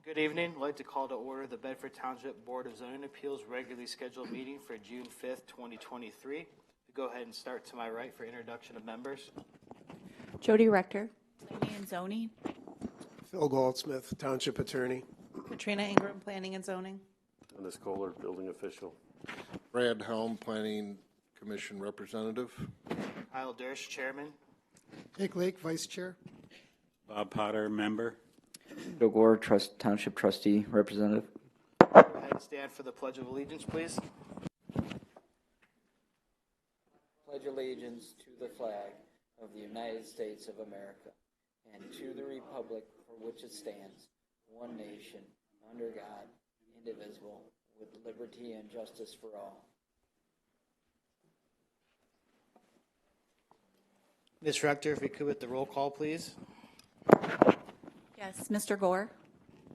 Good evening. I'd like to call to order the Bedford Township Board of Zoning Appeals regularly scheduled meeting for June 5th, 2023. Go ahead and start to my right for introduction of members. Jody Rector. Planning and Zoning. Phil Goldsmith, Township Attorney. Katrina Ingram, Planning and Zoning. Dennis Kohler, Building Official. Brad Helm, Planning Commission Representative. Kyle Dersh, Chairman. Dick Lake, Vice Chair. Bob Potter, Member. Joe Gore, Township Trustee, Representative. Go ahead and stand for the Pledge of Allegiance, please. Pledge allegiance to the flag of the United States of America and to the republic for which it stands, one nation, under God, indivisible, with liberty and justice for all. Ms. Rector, if we could with the roll call, please. Yes, Mr. Gore.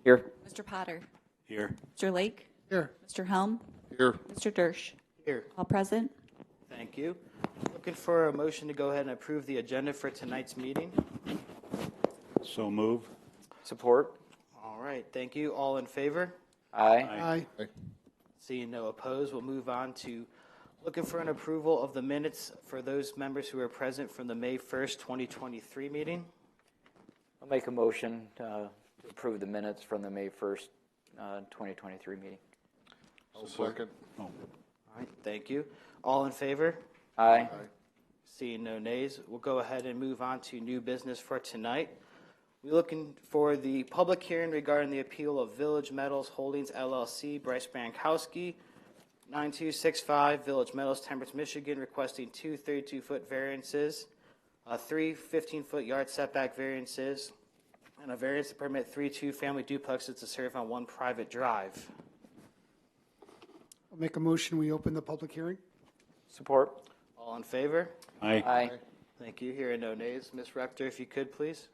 Here. Mr. Potter. Here. Mr. Lake. Here. Mr. Helm. Here. Mr. Dersh. Here. All present. Thank you. Looking for a motion to go ahead and approve the agenda for tonight's meeting. So move. Support. All right. Thank you. All in favor? Aye. Aye. Seeing no opposed, we'll move on to looking for an approval of the minutes for those members who are present from the May 1st, 2023 meeting. I'll make a motion to approve the minutes from the May 1st, 2023 meeting. I'll second. All right. Thank you. All in favor? Aye. Seeing no nays, we'll go ahead and move on to new business for tonight. We're looking for the public hearing regarding the appeal of Village Metals Holdings, LLC, Bryce Bankowski, 9265 Village Metals, Temperance, Michigan, requesting two 32-foot variances, three 15-foot yard setback variances, and a variance to permit 3 two-family duplexes to serve on one private drive. I'll make a motion. We open the public hearing. Support. All in favor? Aye. Aye. Thank you. Hearing no nays. Ms. Rector, if you could, please.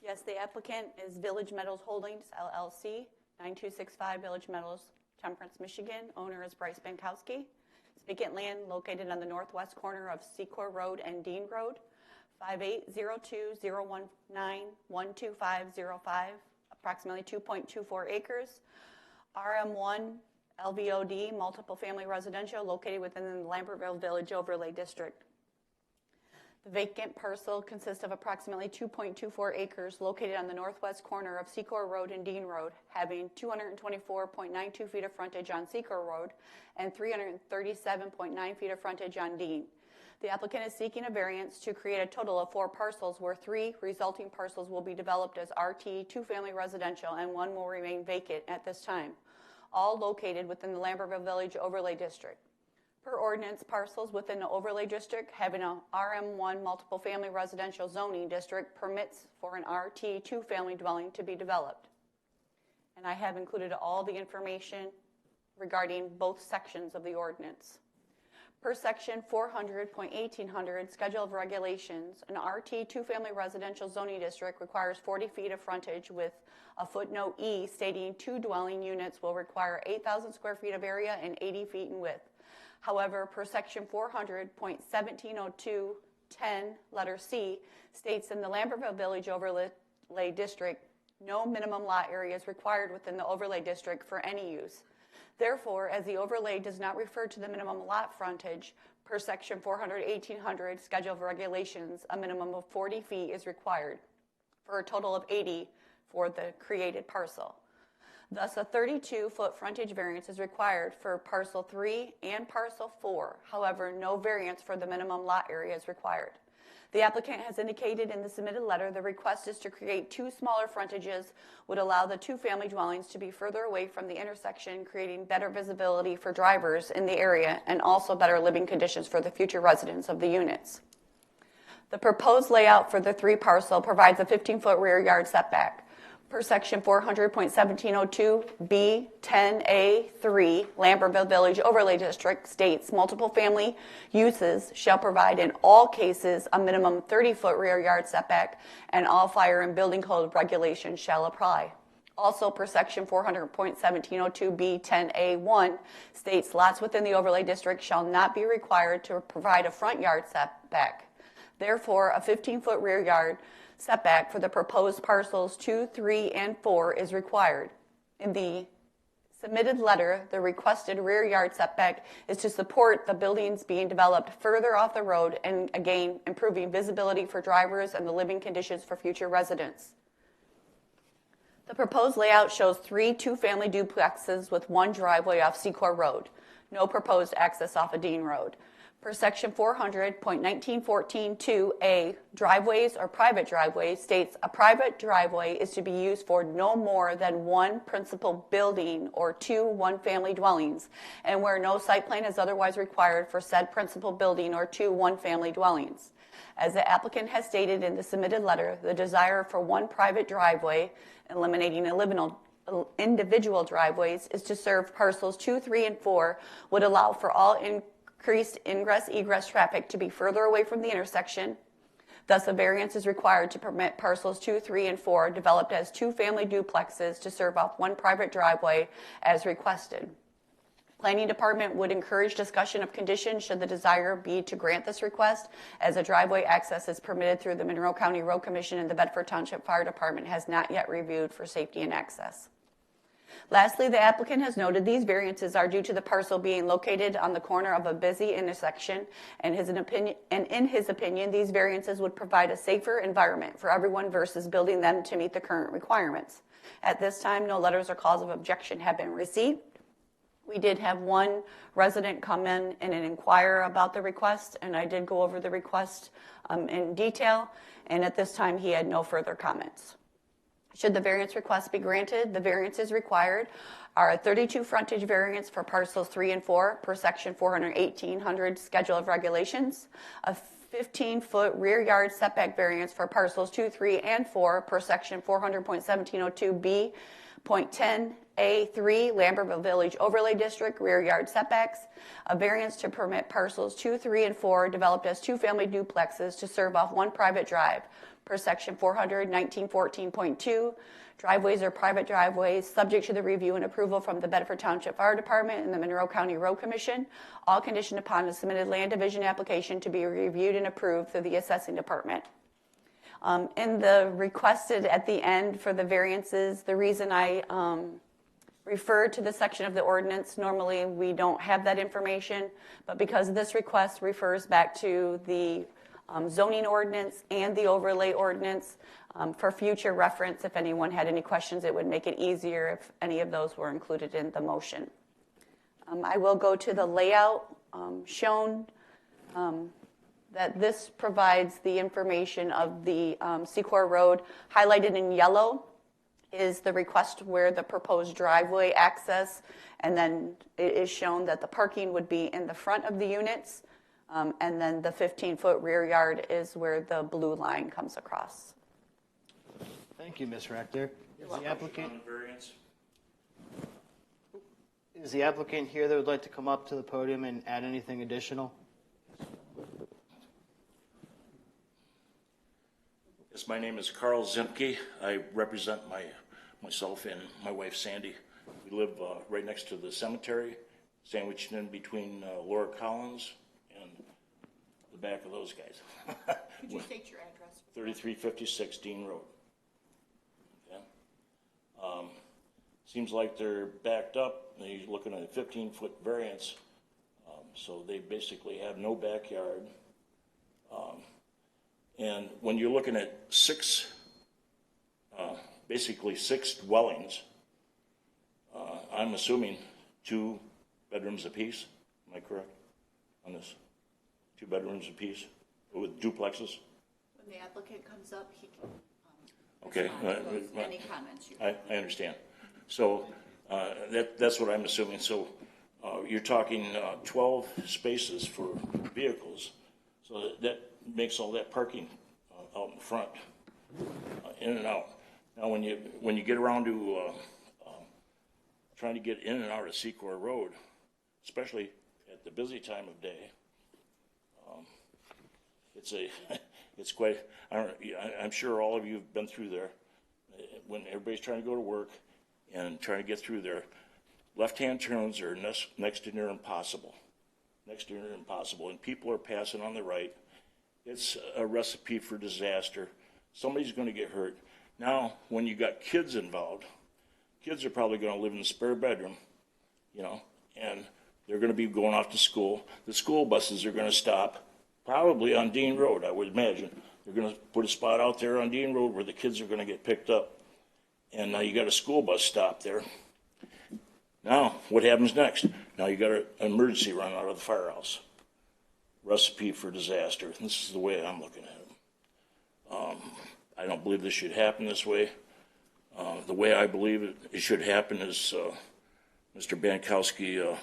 Yes, the applicant is Village Metals Holdings, LLC, 9265 Village Metals, Temperance, Michigan. Owner is Bryce Bankowski. It's vacant land located on the northwest corner of Secor Road and Dean Road, 5802-019-12505, approximately 2.24 acres. RM1 LVOD, multiple family residential, located within the Lambertville Village Overlay District. The vacant parcel consists of approximately 2.24 acres located on the northwest corner of Secor Road and Dean Road, having 224.92 feet of frontage on Secor Road and 337.9 feet of frontage on Dean. The applicant is seeking a variance to create a total of 4 parcels, where 3 resulting parcels will be developed as RT two-family residential and 1 will remain vacant at this time, all located within the Lambertville Village Overlay District. Per ordinance, parcels within the overlay district having a RM1 multiple family residential zoning district permits for an RT two-family dwelling to be developed. And I have included all the information regarding both sections of the ordinance. Per section 400.1800 Schedule of Regulations, an RT two-family residential zoning district requires 40 feet of frontage, with a footnote E stating 2 dwelling units will require 8,000 square feet of area and 80 feet in width. However, per section 400.170210, letter C, states in the Lambertville Village Overlay District, no minimum lot area is required within the overlay district for any use. Therefore, as the overlay does not refer to the minimum lot frontage, per section 400.1800 Schedule of Regulations, a minimum of 40 feet is required, for a total of 80 for the created parcel. Thus, a 32-foot frontage variance is required for parcel 3 and parcel 4. However, no variance for the minimum lot area is required. The applicant has indicated in the submitted letter the request is to create 2 smaller frontages, would allow the two-family dwellings to be further away from the intersection, creating better visibility for drivers in the area and also better living conditions for the future residents of the units. The proposed layout for the 3 parcel provides a 15-foot rear yard setback. Per section 400.1702B10A3, Lambertville Village Overlay District states multiple family uses shall provide in all cases a minimum 30-foot rear yard setback, and all fire and building code regulations shall apply. Also, per section 400.1702B10A1 states lots within the overlay district shall not be required to provide a front yard setback. Therefore, a 15-foot rear yard setback for the proposed parcels 2, 3, and 4 is required. In the submitted letter, the requested rear yard setback is to support the buildings being developed further off the road and, again, improving visibility for drivers and the living conditions for future residents. The proposed layout shows 3 two-family duplexes with 1 driveway off Secor Road. No proposed access off of Dean Road. Per section 400.1914(2)A, driveways or private driveways states a private driveway is to be used for no more than 1 principal building or 2 one-family dwellings, and where no site plan is otherwise required for said principal building or 2 one-family dwellings. As the applicant has stated in the submitted letter, the desire for 1 private driveway, eliminating individual driveways, is to serve parcels 2, 3, and 4, would allow for all increased ingress-egress traffic to be further away from the intersection. Thus, a variance is required to permit parcels 2, 3, and 4 developed as two-family duplexes to serve off 1 private driveway as requested. Planning Department would encourage discussion of conditions should the desire be to grant this request, as a driveway access is permitted through the Monroe County Road Commission, and the Bedford Township Fire Department has not yet reviewed for safety and access. Lastly, the applicant has noted these variances are due to the parcel being located on the corner of a busy intersection, and in his opinion, these variances would provide a safer environment for everyone versus building them to meet the current requirements. At this time, no letters or calls of objection have been received. We did have 1 resident come in and inquire about the request, and I did go over the request in detail, and at this time he had no further comments. Should the variance request be granted, the variances required are a 32 frontage variance for parcels 3 and 4 per section 400-1800 Schedule of Regulations, a 15-foot rear yard setback variance for parcels 2, 3, and 4 per section 400.1702B.10A3 Lambertville Village Overlay District rear yard setbacks, a variance to permit parcels 2, 3, and 4 developed as two-family duplexes to serve off 1 private drive per section 400.1914.2, driveways or private driveways subject to the review and approval from the Bedford Township Fire Department and the Monroe County Road Commission, all conditioned upon the submitted land division application to be reviewed and approved through the assessing department. In the requested at the end for the variances, the reason I refer to the section of the ordinance, normally we don't have that information, but because this request refers back to the zoning ordinance and the overlay ordinance, for future reference, if anyone had any questions, it would make it easier if any of those were included in the motion. I will go to the layout shown that this provides the information of the Secor Road. Highlighted in yellow is the request where the proposed driveway access, and then it is shown that the parking would be in the front of the units, and then the 15-foot rear yard is where the blue line comes across. Thank you, Ms. Rector. Is the applicant here that would like to come up to the podium and add anything additional? Yes, my name is Carl Zimke. I represent myself and my wife Sandy. We live right next to the cemetery, sandwiched in between Laura Collins and the back of those guys. Could you state your address? 3356 Dean Road. Okay. Seems like they're backed up. They're looking at a 15-foot variance, so they basically have no backyard. And when you're looking at basically six dwellings, I'm assuming 2 bedrooms apiece. Am I correct on this? 2 bedrooms apiece with duplexes? When the applicant comes up, he can okay. any comments you I understand. So that's what I'm assuming. So you're talking 12 spaces for vehicles. So that makes all that parking out in front, in and out. Now, when you get around to trying to get in and out of Secor Road, especially at the busy time of day, it's quite. I'm sure all of you have been through there. when everybody's trying to go to work and trying to get through there, left-hand turns are next to near impossible. Next to near impossible. And people are passing on the right. It's a recipe for disaster. Somebody's going to get hurt. Now, when you got kids involved, kids are probably going to live in the spare bedroom, and they're going to be going off to school. The school buses are going to stop probably on Dean Road, I would imagine. They're going to put a spot out there on Dean Road where the kids are going to get picked up. And now you got a school bus stop there. Now, what happens next? Now you got an emergency run out of the firehouse. Recipe for disaster. This is the way I'm looking at it. I don't believe this should happen this way. The way I believe it should happen is Mr. Bankowski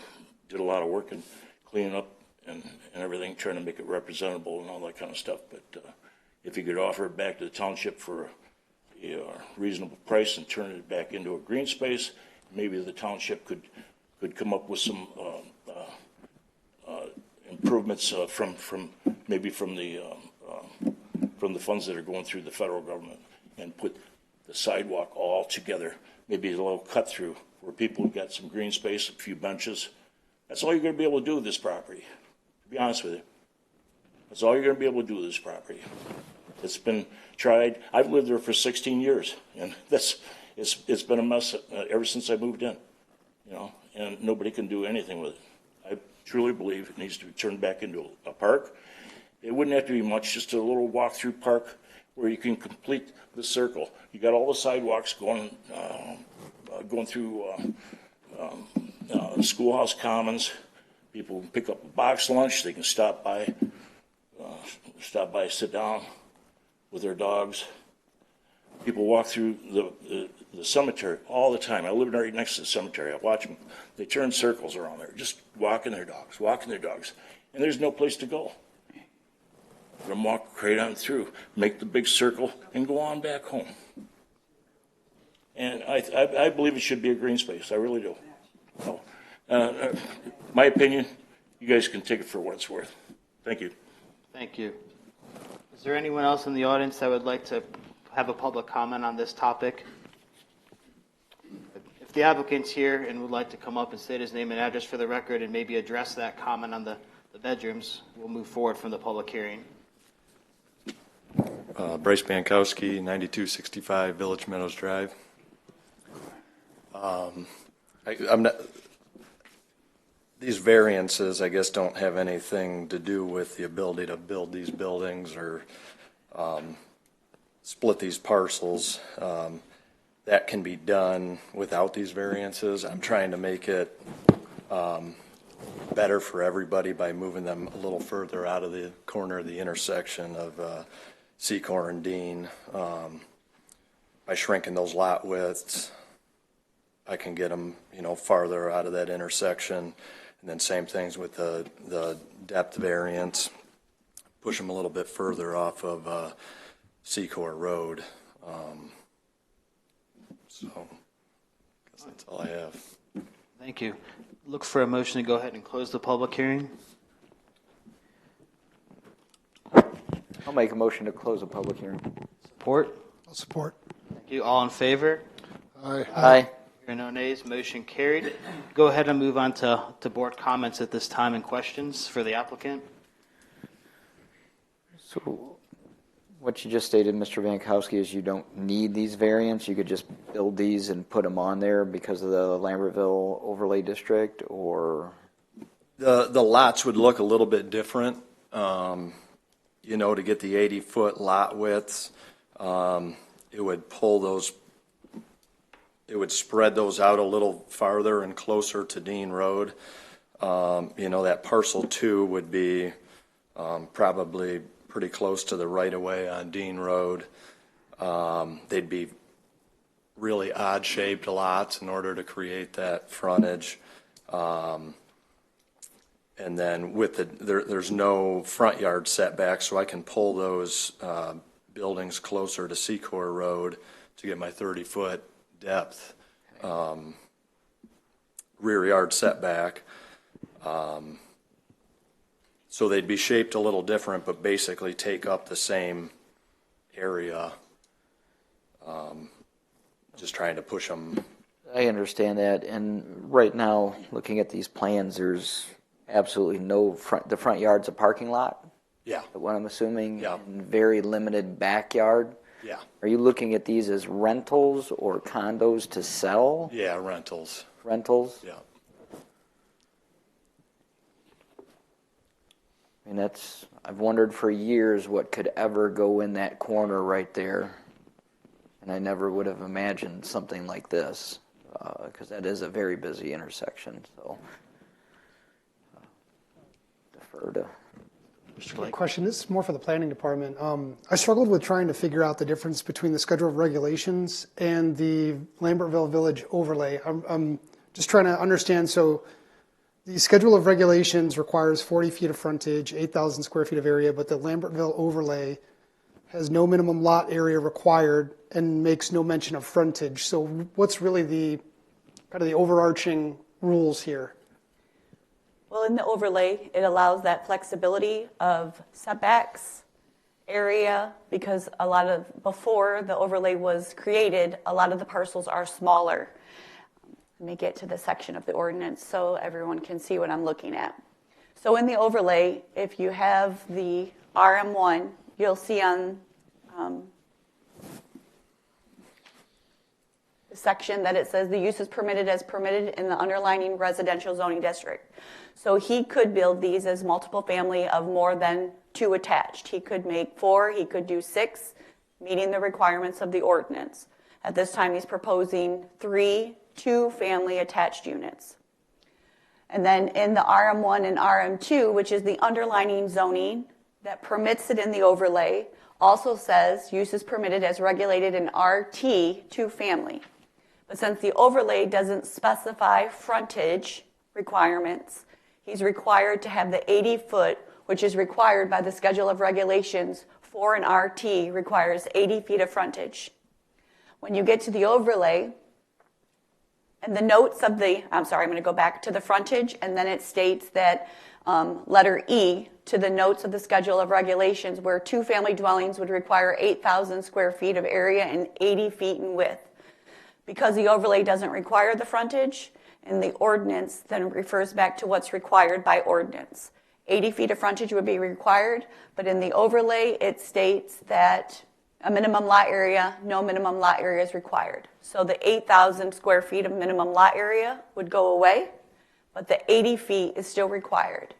did a lot of work in cleaning up and everything, trying to make it representable and all that kind of stuff. But if he could offer it back to the township for a reasonable price and turn it back into a green space, maybe the township could come up with some improvements from the funds that are going through the federal government, and put the sidewalk all together. Maybe a little cut through where people have got some green space, a few benches. That's all you're going to be able to do with this property, to be honest with you. That's all you're going to be able to do with this property. It's been tried. I've lived there for 16 years, and it's been a mess ever since I moved in, and nobody can do anything with it. I truly believe it needs to be turned back into a park. It wouldn't have to be much, just a little walk-through park where you can complete the circle. You got all the sidewalks going through schoolhouse commons. People can pick up a box lunch. They can stop by, sit down with their dogs. People walk through the cemetery all the time. I live right next to the cemetery. I watch them. They turn circles around there, just walking their dogs. And there's no place to go. Let them walk right on through, make the big circle, and go on back home. And I believe it should be a green space. I really do. So, my opinion, you guys can take it for what it's worth. Thank you. Thank you. Is there anyone else in the audience that would like to have a public comment on this topic? If the applicant's here and would like to come up and state his name and address for the record and maybe address that comment on the bedrooms, we'll move forward from the public hearing. Bryce Bankowski, 9265 Village Meadows Drive. I'm not. These variances, I guess, don't have anything to do with the ability to build these buildings or split these parcels. That can be done without these variances. I'm trying to make it better for everybody by moving them a little further out of the corner of the intersection of Secor and Dean. By shrinking those lot widths, I can get them, farther out of that intersection. And then same things with the depth variance, push them a little bit further off of Secor Road. So I guess that's all I have. Thank you. Look for a motion to go ahead and close the public hearing. I'll make a motion to close the public hearing. Support? I'll support. Thank you. All in favor? Aye. Aye. Hearing no nays, motion carried. Go ahead and move on to board comments at this time and questions for the applicant. So what you just stated, Mr. Bankowski, is you don't need these variants. You could just build these and put them on there because of the Lambertville overlay district, or? The lots would look a little bit different, to get the 80-foot lot widths. It would pull those, it would spread those out a little farther and closer to Dean Road. That parcel 2 would be probably pretty close to the right-of-way on Dean Road. They'd be really odd-shaped lots in order to create that frontage. And then there's no front yard setback, so I can pull those buildings closer to Secor Road to get my 30-foot depth rear yard setback. So they'd be shaped a little different, but basically take up the same area. just trying to push them. I understand that, and right now, looking at these plans, there's absolutely no the front yard's a parking lot, Yeah, what I'm assuming, Yeah. and very limited backyard. yeah, Are you looking at these as rentals or condos to sell? yeah, rentals, Rentals? yeah. I mean, I've wondered for years what could ever go in that corner right there. And I never would have imagined something like this, because that is a very busy intersection, so. Defer to Mr. Blake. Question, this is more for the planning department. I struggled with trying to figure out the difference between the schedule of regulations and the Lambertville Village overlay. I'm just trying to understand, so the schedule of regulations requires 40 feet of frontage, 8,000 square feet of area, but the Lambertville overlay has no minimum lot area required and makes no mention of frontage. So what's really the kind of the overarching rules here? Well, in the overlay, it allows that flexibility of setbacks, area, because before the overlay was created, a lot of the parcels are smaller. Let me get to the section of the ordinance so everyone can see what I'm looking at. So in the overlay, if you have the RM1, you'll see on the section that it says the use is permitted as permitted in the underlining residential zoning district. So he could build these as multiple family of more than 2 attached. He could make 4, he could do 6, meeting the requirements of the ordinance. At this time, he's proposing 3 2-family attached units. And then in the RM1 and RM2, which is the underlining zoning that permits it in the overlay, also says use is permitted as regulated in RT 2-family. But since the overlay doesn't specify frontage requirements, he's required to have the 80-foot, which is required by the schedule of regulations for an RT, requires 80 feet of frontage. When you get to the overlay, and the notes of the, I'm going to go back to the frontage, and then it states that letter E to the notes of the schedule of regulations where 2-family dwellings would require 8,000 square feet of area and 80 feet in width. Because the overlay doesn't require the frontage, and the ordinance then refers back to what's required by ordinance. 80 feet of frontage would be required, but in the overlay it states that a minimum lot area, no minimum lot area is required. So the 8,000 square feet of minimum lot area would go away, but the 80 feet is still required.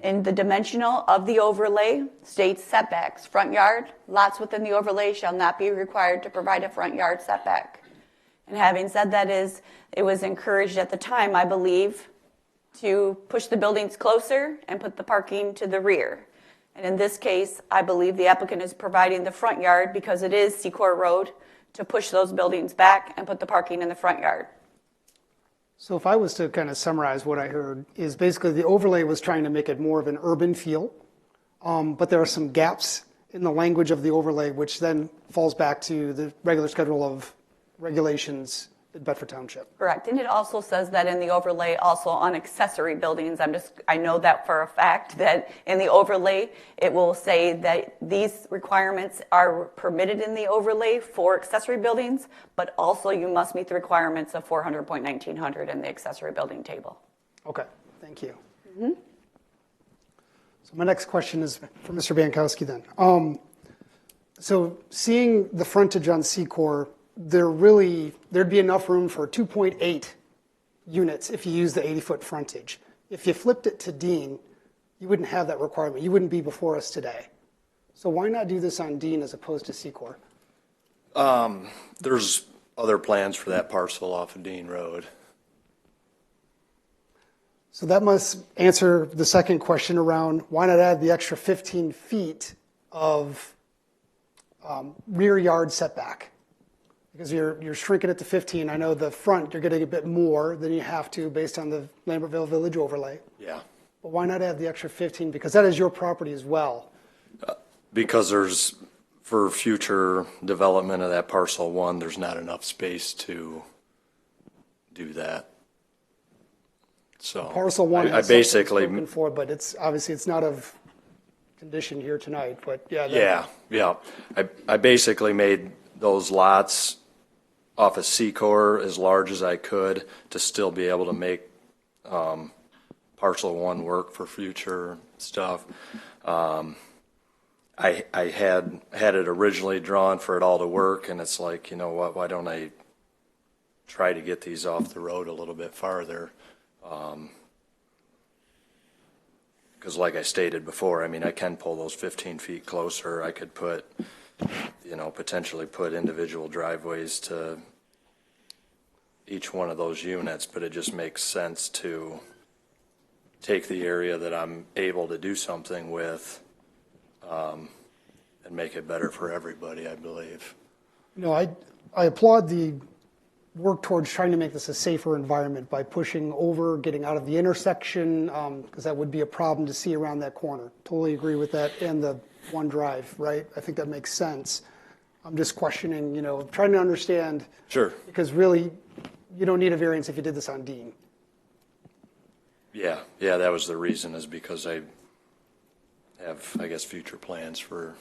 In the dimensional of the overlay states setbacks. Front yard, lots within the overlay shall not be required to provide a front yard setback. And having said that, it was encouraged at the time, I believe, to push the buildings closer and put the parking to the rear. And in this case, I believe the applicant is providing the front yard, because it is Secor Road, to push those buildings back and put the parking in the front yard. So if I was to kind of summarize what I heard, is basically the overlay was trying to make it more of an urban feel, but there are some gaps in the language of the overlay, which then falls back to the regular schedule of regulations in Bedford Township. Correct, and it also says that in the overlay, also on accessory buildings, I know that for a fact, that in the overlay, it will say that these requirements are permitted in the overlay for accessory buildings, but also you must meet the requirements of 400.1900 in the accessory building table. Okay, thank you. So my next question is for Mr. Bankowski then. So seeing the frontage on Secor, there'd be enough room for 2.8 units if you use the 80-foot frontage. If you flipped it to Dean, you wouldn't have that requirement. You wouldn't be before us today. So why not do this on Dean as opposed to Secor? There's other plans for that parcel off of Dean Road. So that must answer the second question around why not add the extra 15 feet of rear yard setback? Because you're shrinking it to 15. I know the front, you're getting a bit more than you have to based on the Lambertville Village overlay. Yeah. But why not add the extra 15? Because that is your property as well. Because for future development of that parcel 1, there's not enough space to do that. So Parcel 1 I has basically spoken for, but it's obviously it's not of condition here tonight. But yeah. I basically made those lots off of Secor as large as I could to still be able to make parcel one work for future stuff. I had it originally drawn for it all to work, and it's like, you know what, why don't I try to get these off the road a little bit farther? Because like I stated before, I mean, I can pull those 15 feet closer. I could put, you know, potentially put individual driveways to each one of those units, but it just makes sense to take the area that I'm able to do something with and make it better for everybody, I believe. No, I applaud the work towards trying to make this a safer environment by pushing over, getting out of the intersection, because that would be a problem to see around that corner. Totally agree with that, and the one drive, right? I think that makes sense. I'm just questioning, you know, trying to understand. Sure. Because really, you don't need a variance if you did this on Dean. Yeah, that was the reason, is because I have, I guess, future plans for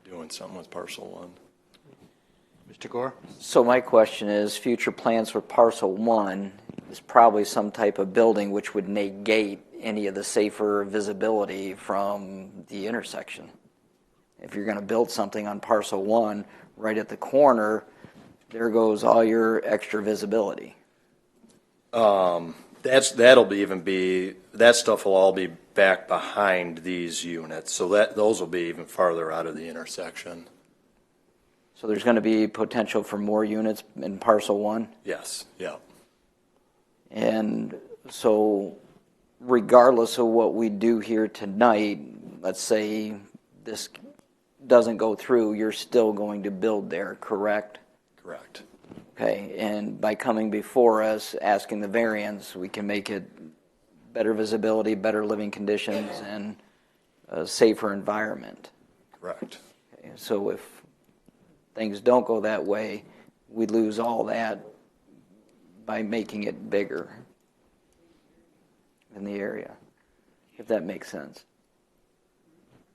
doing something with parcel one. Mr. Gore? So my question is, future plans for parcel one is probably some type of building which would negate any of the safer visibility from the intersection. If you're going to build something on parcel one right at the corner, there goes all your extra visibility. That stuff will all be back behind these units, so those will be even farther out of the intersection. So there's going to be potential for more units in parcel one? Yes, yeah. And so regardless of what we do here tonight, let's say this doesn't go through, you're still going to build there, correct? Correct. Okay, and by coming before us, asking the variance, we can make it better visibility, better living conditions, and a safer environment. Correct. Okay, so if things don't go that way, we lose all that by making it bigger in the area, if that makes sense.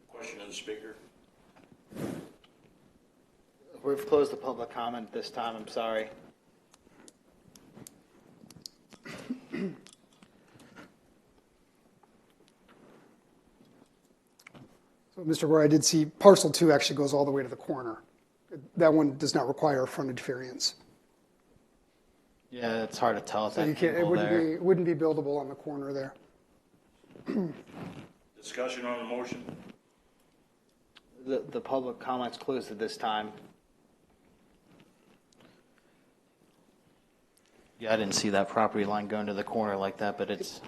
Question of the speaker. We've closed the public comment this time, I'm sorry. So, Mr. Gore, I did see parcel two actually goes all the way to the corner. That one does not require a frontage variance. Yeah, it's hard to tell. So you can't, it wouldn't be buildable on the corner there. Discussion on the motion? The public comment's closed at this time. Yeah, I didn't see that property line going to the corner like that, but it's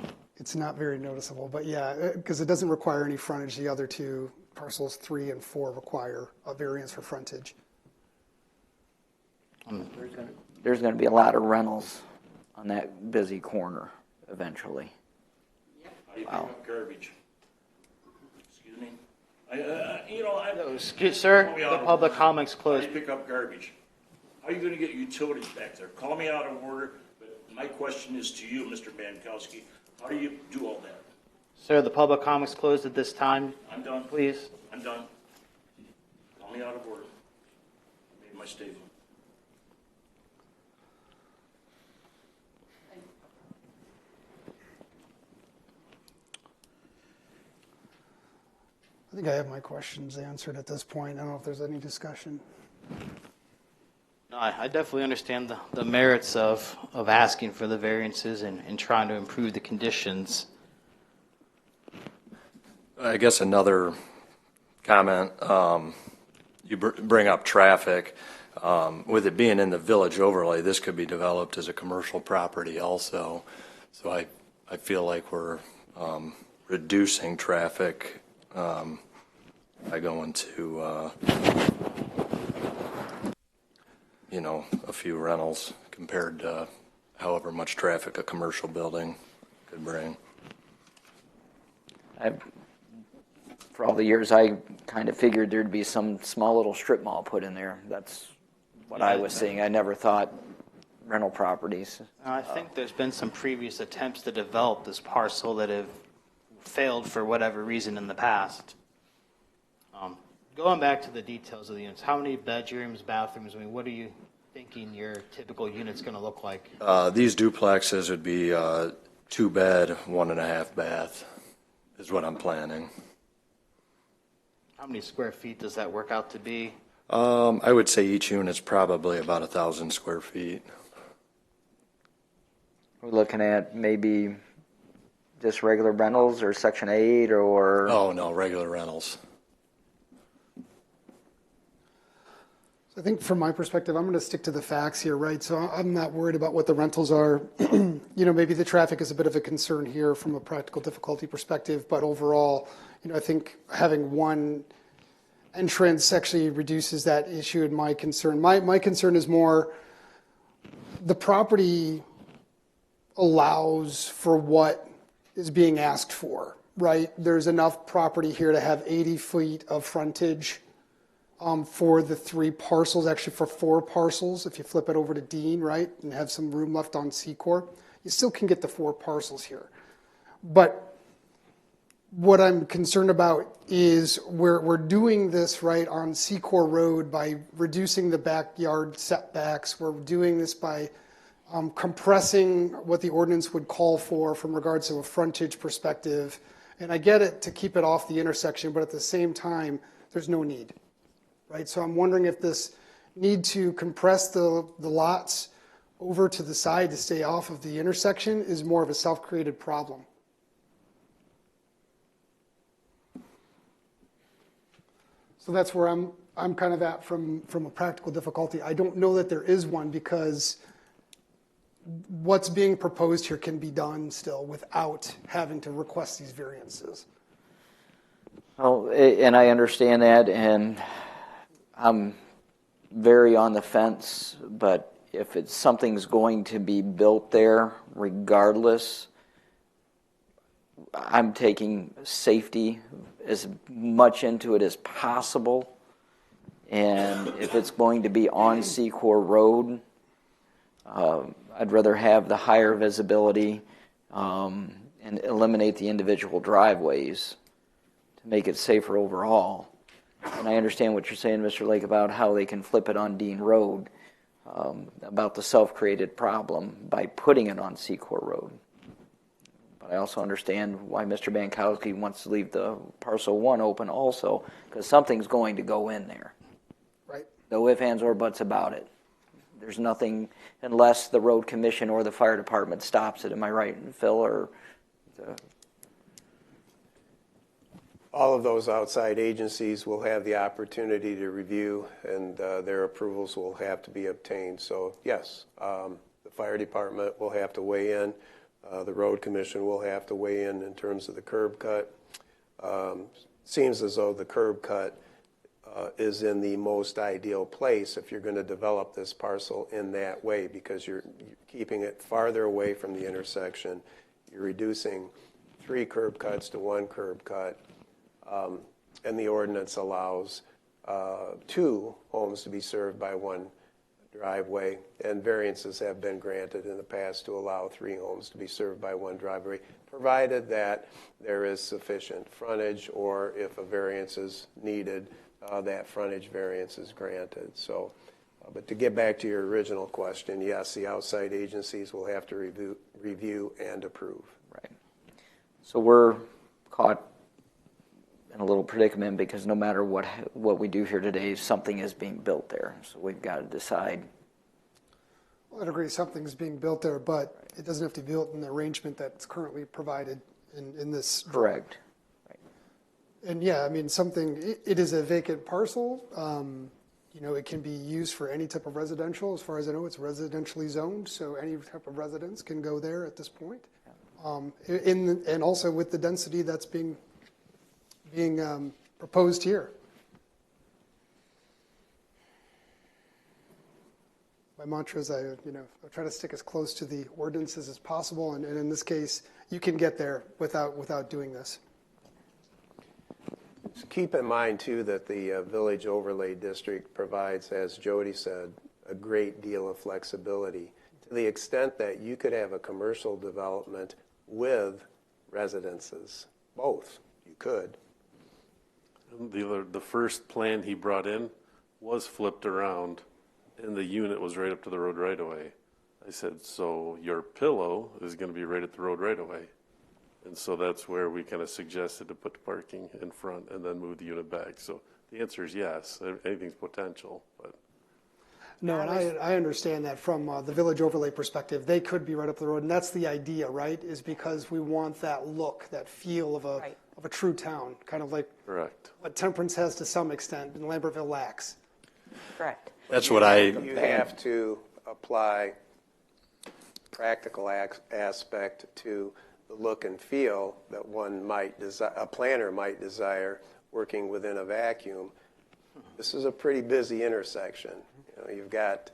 not very noticeable, but yeah, because it doesn't require any frontage. The other two, parcels 3 and 4, require a variance for frontage. There's going to be a lot of rentals on that busy corner eventually. How do you pick up garbage? Excuse me? Sir, the public comment's How do closed. you pick up garbage? How are you going to get utilities back there? Call me out of order, but my question is to you, Mr. Bankowski. How do you do all that? Sir, the public comment's closed at this time. I'm done. Please. I'm done. Call me out of order. I made my statement. I think I have my questions answered at this point. I don't know if there's any discussion. No, I definitely understand the merits of asking for the variances and trying to improve the conditions. I guess another comment, you bring up traffic. With it being in the village overlay, this could be developed as a commercial property also. So I feel like we're reducing traffic by going to, a few rentals compared to however much traffic a commercial building could bring. For all the years, I kind of figured there'd be some small little strip mall put in there. That's what I was seeing. I never thought rental properties. I think there's been some previous attempts to develop this parcel that have failed for whatever reason in the past. Going back to the details of the units, how many bedrooms, bathrooms, what are you thinking your typical unit's going to look like? These duplexes would be 2 bed, 1.5 bath is what I'm planning. How many square feet does that work out to be? I would say each unit's probably about 1,000 square feet. We're looking at maybe just regular rentals or Section 8 or? Oh, no, regular rentals. I think from my perspective, I'm going to stick to the facts here, right? So I'm not worried about what the rentals are. You know, maybe the traffic is a bit of a concern here from a practical difficulty perspective, but overall, you know, I think having one entrance actually reduces that issue in my concern. My concern is more the property allows for what is being asked for, right? There's enough property here to have 80 feet of frontage for the 3 parcels, actually for 4 parcels. If you flip it over to Dean, right, and have some room left on Secor, you still can get the 4 parcels here. But what I'm concerned about is we're doing this right on Secor Road by reducing the backyard setbacks. We're doing this by compressing what the ordinance would call for from regards to a frontage perspective. And I get it to keep it off the intersection, but at the same time, there's no need. Right, so I'm wondering if this need to compress the lots over to the side to stay off of the intersection is more of a self-created problem. So that's where I'm kind of at from a practical difficulty. I don't know that there is one because what's being proposed here can be done still without having to request these variances. Oh, and I understand that, and I'm very on the fence, but if it's something's going to be built there, regardless, I'm taking safety as much into it as possible. And if it's going to be on Secor Road, I'd rather have the higher visibility and eliminate the individual driveways to make it safer overall. And I understand what you're saying, Mr. Lake, about how they can flip it on Dean Road, about the self-created problem by putting it on Secor Road. But I also understand why Mr. Bankowski wants to leave the parcel 1 open also, because something's going to go in there. Right. No ifs, ands, or buts about it. There's nothing, unless the road commission or the fire department stops it. Am I right, Phil? Or all of those outside agencies will have the opportunity to review, and their approvals will have to be obtained. So yes, the fire department will have to weigh in. The road commission will have to weigh in terms of the curb cut. Seems as though the curb cut is in the most ideal place if you're going to develop this parcel in that way, because you're keeping it farther away from the intersection. You're reducing 3 curb cuts to 1 curb cut. And the ordinance allows 2 homes to be served by 1 driveway, and variances have been granted in the past to allow 3 homes to be served by 1 driveway, provided that there is sufficient frontage, or if a variance is needed, that frontage variance is granted. So, but to get back to your original question, yes, the outside agencies will have to review and approve. right. So we're caught in a little predicament because no matter what we do here today, something is being built there. So we've got to decide. Well, I'd agree something's being built there, but it doesn't have to be built in the arrangement that's currently provided in this. Correct. Right. And yeah, I mean, it is a vacant parcel. You know, it can be used for any type of residential. As far as I know, it's residentially zoned, so any type of residence can go there at this point. And also with the density that's being proposed here. My mantra is I try to stick as close to the ordinances as possible, and in this case, you can get there without doing this. Keep in mind, too, that the Village Overlay District provides, as Jody said, a great deal of flexibility to the extent that you could have a commercial development with residences. Both, you could. The first plan he brought in was flipped around And the unit was right up to the road right away. I said, so your pillow is going to be right at the road right away. And so that's where we kind of suggested to put the parking in front and then move the unit back. So the answer is yes, anything's potential, but. No, and I understand that from the village overlay perspective, they could be right up the road, and that's the idea, right? Is because we want that look, that feel of Right. a true town, kind of like Correct. what Temperance has to some extent and Lambertville lacks. Correct. That's You what You have to apply practical aspect to the look and feel that one might a planner might desire working within a vacuum. This is a pretty busy intersection. You know, you've got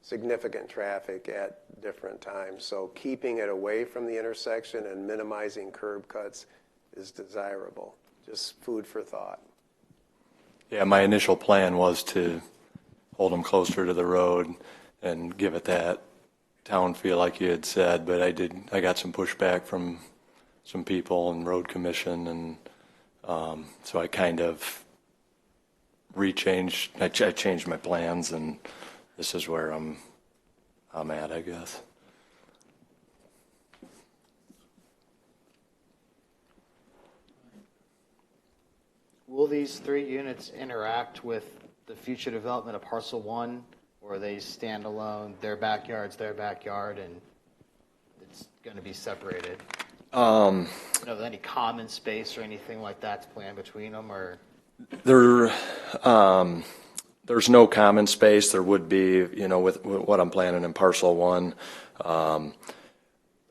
significant traffic at different times, so keeping it away from the intersection and minimizing curb cuts is desirable. Just food for thought. Yeah, my initial plan was to hold them closer to the road and give it that town feel like you had said, but I got some pushback from some people and road commission, and so I kind of I changed my plans, and this is where I'm at, I guess. Will these 3 units interact with the future development of parcel 1, or are they stand alone, their backyard's their backyard, and it's going to be separated? Any common space or anything like that's planned between them, or? There's no common space. There would be, with what I'm planning in parcel 1,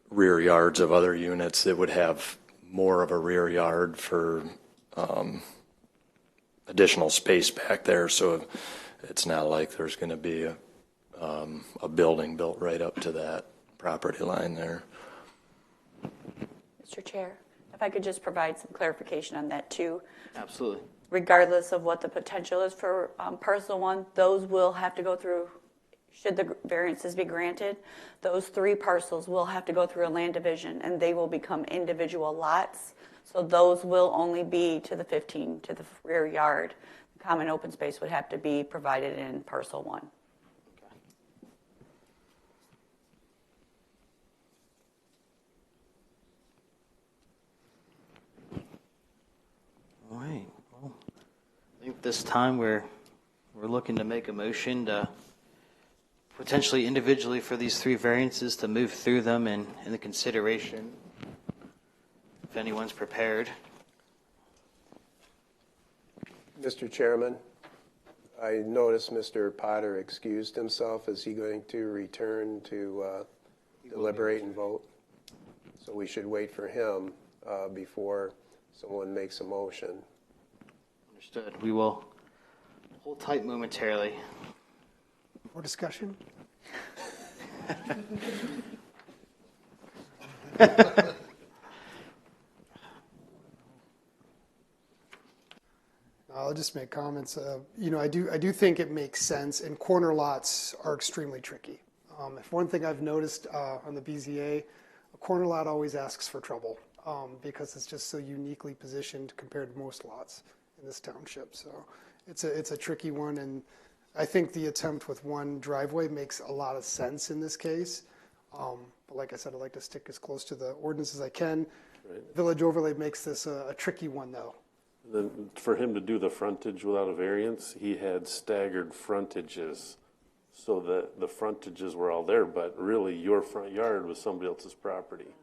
rear yards of other units. It would have more of a rear yard for additional space back there, so it's not like there's going to be a building built right up to that property line there. Mr. Chair, if I could just provide some clarification on that too. Absolutely. Regardless of what the potential is for parcel 1, those will have to go through, should the variances be granted, those 3 parcels will have to go through a land division, and they will become individual lots. So those will only be to the rear yard. The common open space would have to be provided in parcel 1. All right. Well, I think this time we're looking to make a motion to potentially individually for these 3 variances to move through them in the consideration. If anyone's prepared. Mr. Chairman, I noticed Mr. Potter excused himself. Is he going to return to deliberate and vote? So we should wait for him before someone makes a motion. Understood. We will hold tight momentarily. More discussion? I'll just make comments. I do think it makes sense, and corner lots are extremely tricky. If one thing I've noticed on the BZA, a corner lot always asks for trouble because it's just so uniquely positioned compared to most lots in this township. So it's a tricky one, and I think the attempt with one driveway makes a lot of sense in this case. But like I said, I'd like to stick as close to the ordinance as I can. Right. Village overlay makes this a tricky one, though. Then for him to do the frontage without a variance, he had staggered frontages so that the frontages were all there, but really your front yard was somebody else's property,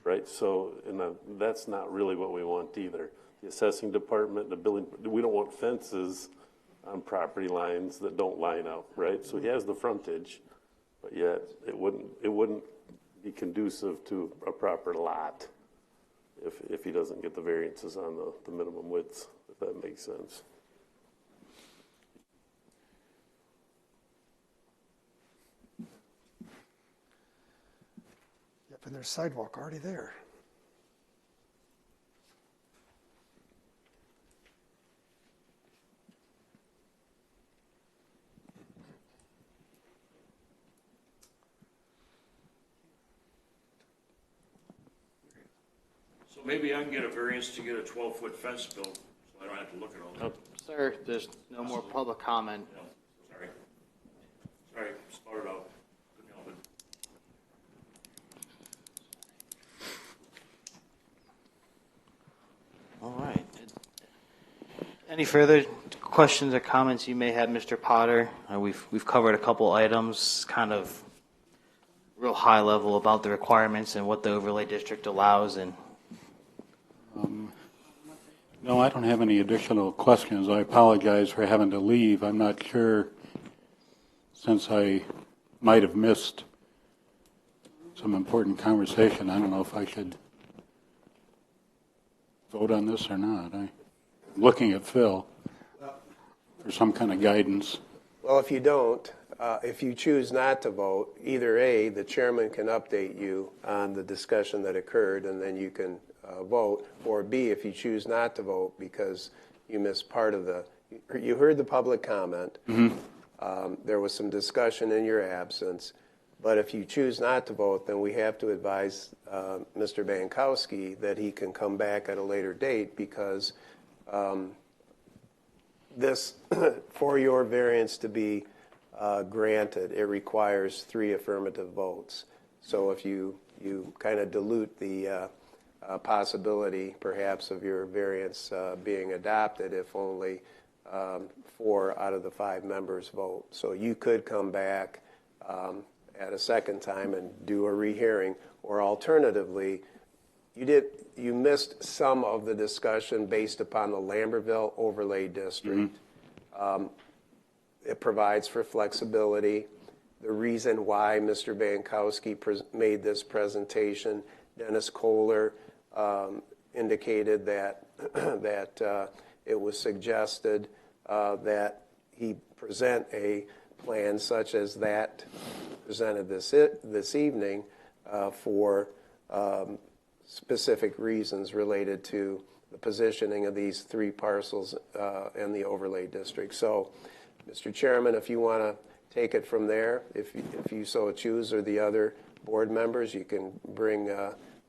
right? So that's not really what we want either. The assessing department, the building, we don't want fences on property lines that don't line up, right? So he has the frontage, but yet it wouldn't be conducive to a proper lot if he doesn't get the variances on the minimum widths, if that makes sense. Yep, and there's sidewalk already there. So maybe I can get a variance to get a 12-foot fence built, so I don't have to look at all that. Sir, there's no more public comment. No, sorry. start out. All right. Any further questions or comments you may have, Mr. Potter? We've covered a couple items, kind of real high level about the requirements and what the overlay district allows. And No, I don't have any additional questions. I apologize for having to leave. I'm not sure, since I might have missed some important conversation, I don't know if I should vote on this or not. I'm looking at Phil for some kind of guidance. Well, if you don't, if you choose not to vote, either A, the chairman can update you on the discussion that occurred, and then you can vote, or B, if you choose not to vote because you missed part of you heard the public comment. There was some discussion in your absence, but if you choose not to vote, then we have to advise Mr. Bankowski that he can come back at a later date because this, for your variance to be granted, it requires 3 affirmative votes. So if you kind of dilute the possibility, perhaps, of your variance being adopted if only 4 out of the 5 members vote. So you could come back at a second time and do a rehearing, or alternatively, you missed some of the discussion based upon the Lambertville Overlay District. It provides for flexibility. The reason why Mr. Bankowski made this presentation, Dennis Kohler indicated that it was suggested that he present a plan such as that presented this evening for specific reasons related to the positioning of these 3 parcels and the overlay district. So, Mr. Chairman, if you want to take it from there, if you so choose, or the other board members, you can bring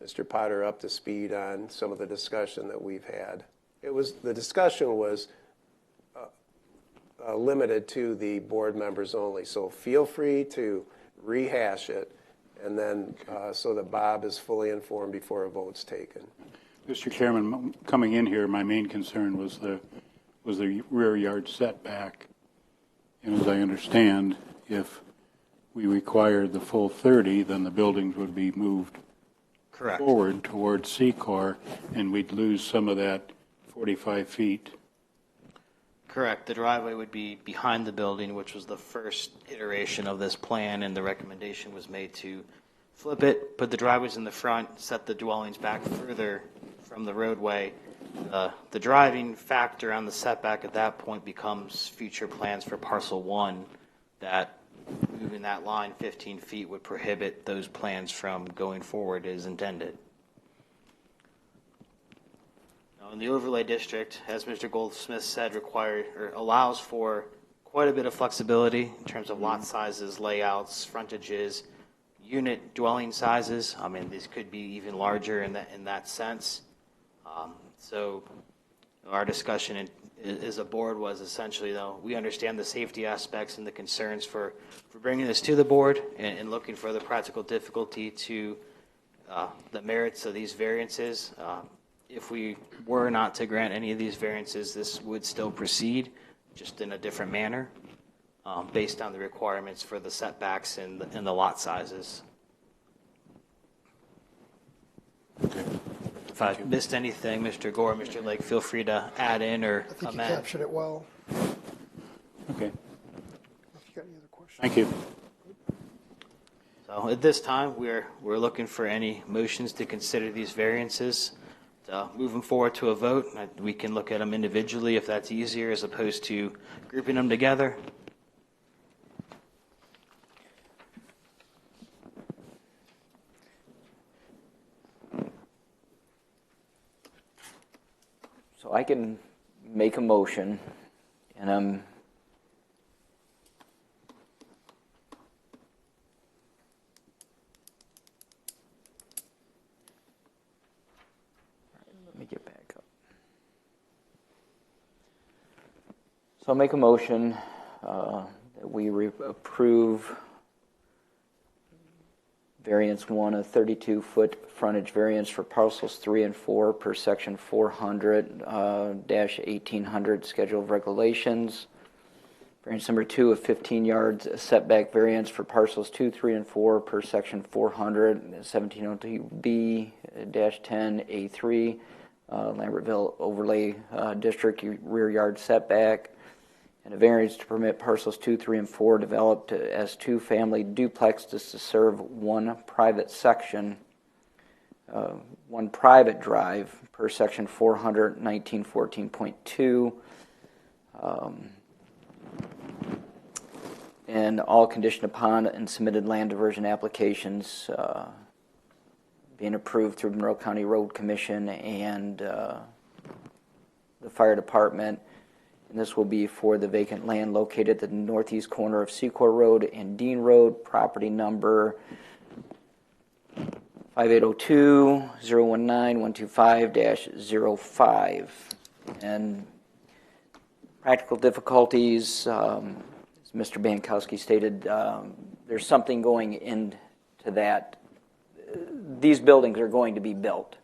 Mr. Potter up to speed on some of the discussion that we've had. The discussion was limited to the board members only, so feel free to rehash it, and then so that Bob is fully informed before a vote's taken. Mr. Chairman, coming in here, my main concern was the rear yard setback. And as I understand, if we required the full 30, then the buildings would be moved correct forward towards Secor, and we'd lose some of that 45 feet. Correct. The driveway would be behind the building, which was the first iteration of this plan, and the recommendation was made to flip it, put the driveways in the front, set the dwellings back further from the roadway. The driving factor on the setback at that point becomes future plans for parcel 1, that moving that line 15 feet would prohibit those plans from going forward as intended. Now, in the overlay district, as Mr. Goldsmith said, allows for quite a bit of flexibility in terms of lot sizes, layouts, frontages, unit dwelling sizes. I mean, these could be even larger in that sense. So our discussion as a board was essentially, though, we understand the safety aspects and the concerns for bringing this to the board and looking for the practical difficulty to the merits of these variances. If we were not to grant any of these variances, this would still proceed, just in a different manner, based on the requirements for the setbacks and the lot sizes. Okay. If I missed anything, Mr. Gore, Mr. Lake, feel free to add in or I think amend. you captured it well. Okay. If you got any other questions. Thank you. So at this time, we're looking for any motions to consider these variances. Moving forward to a vote, we can look at them individually if that's easier, as opposed to grouping them together. So I can make a motion, and let me get back up. So I'll make a motion that we approve Variance 1, a 32-foot frontage variance for parcels 3 and 4 per section 400-1800 Schedule of Regulations. Variance number 2, a 15 yards setback variance for parcels 2, 3, and 4 per section 400, 1702B-10A3, Lambertville Overlay District rear yard setback. And a variance to permit parcels 2, 3, and 4 developed as two-family duplexes to serve one private section, one private drive per section 400-1914.2. And all conditioned upon and submitted land diversion applications being approved through Monroe County Road Commission and the fire department. And this will be for the vacant land located at the northeast corner of Secor Road and Dean Road, property number 5802-019-125-05. And practical difficulties, as Mr. Bankowski stated, there's something going into that. These buildings are going to be built.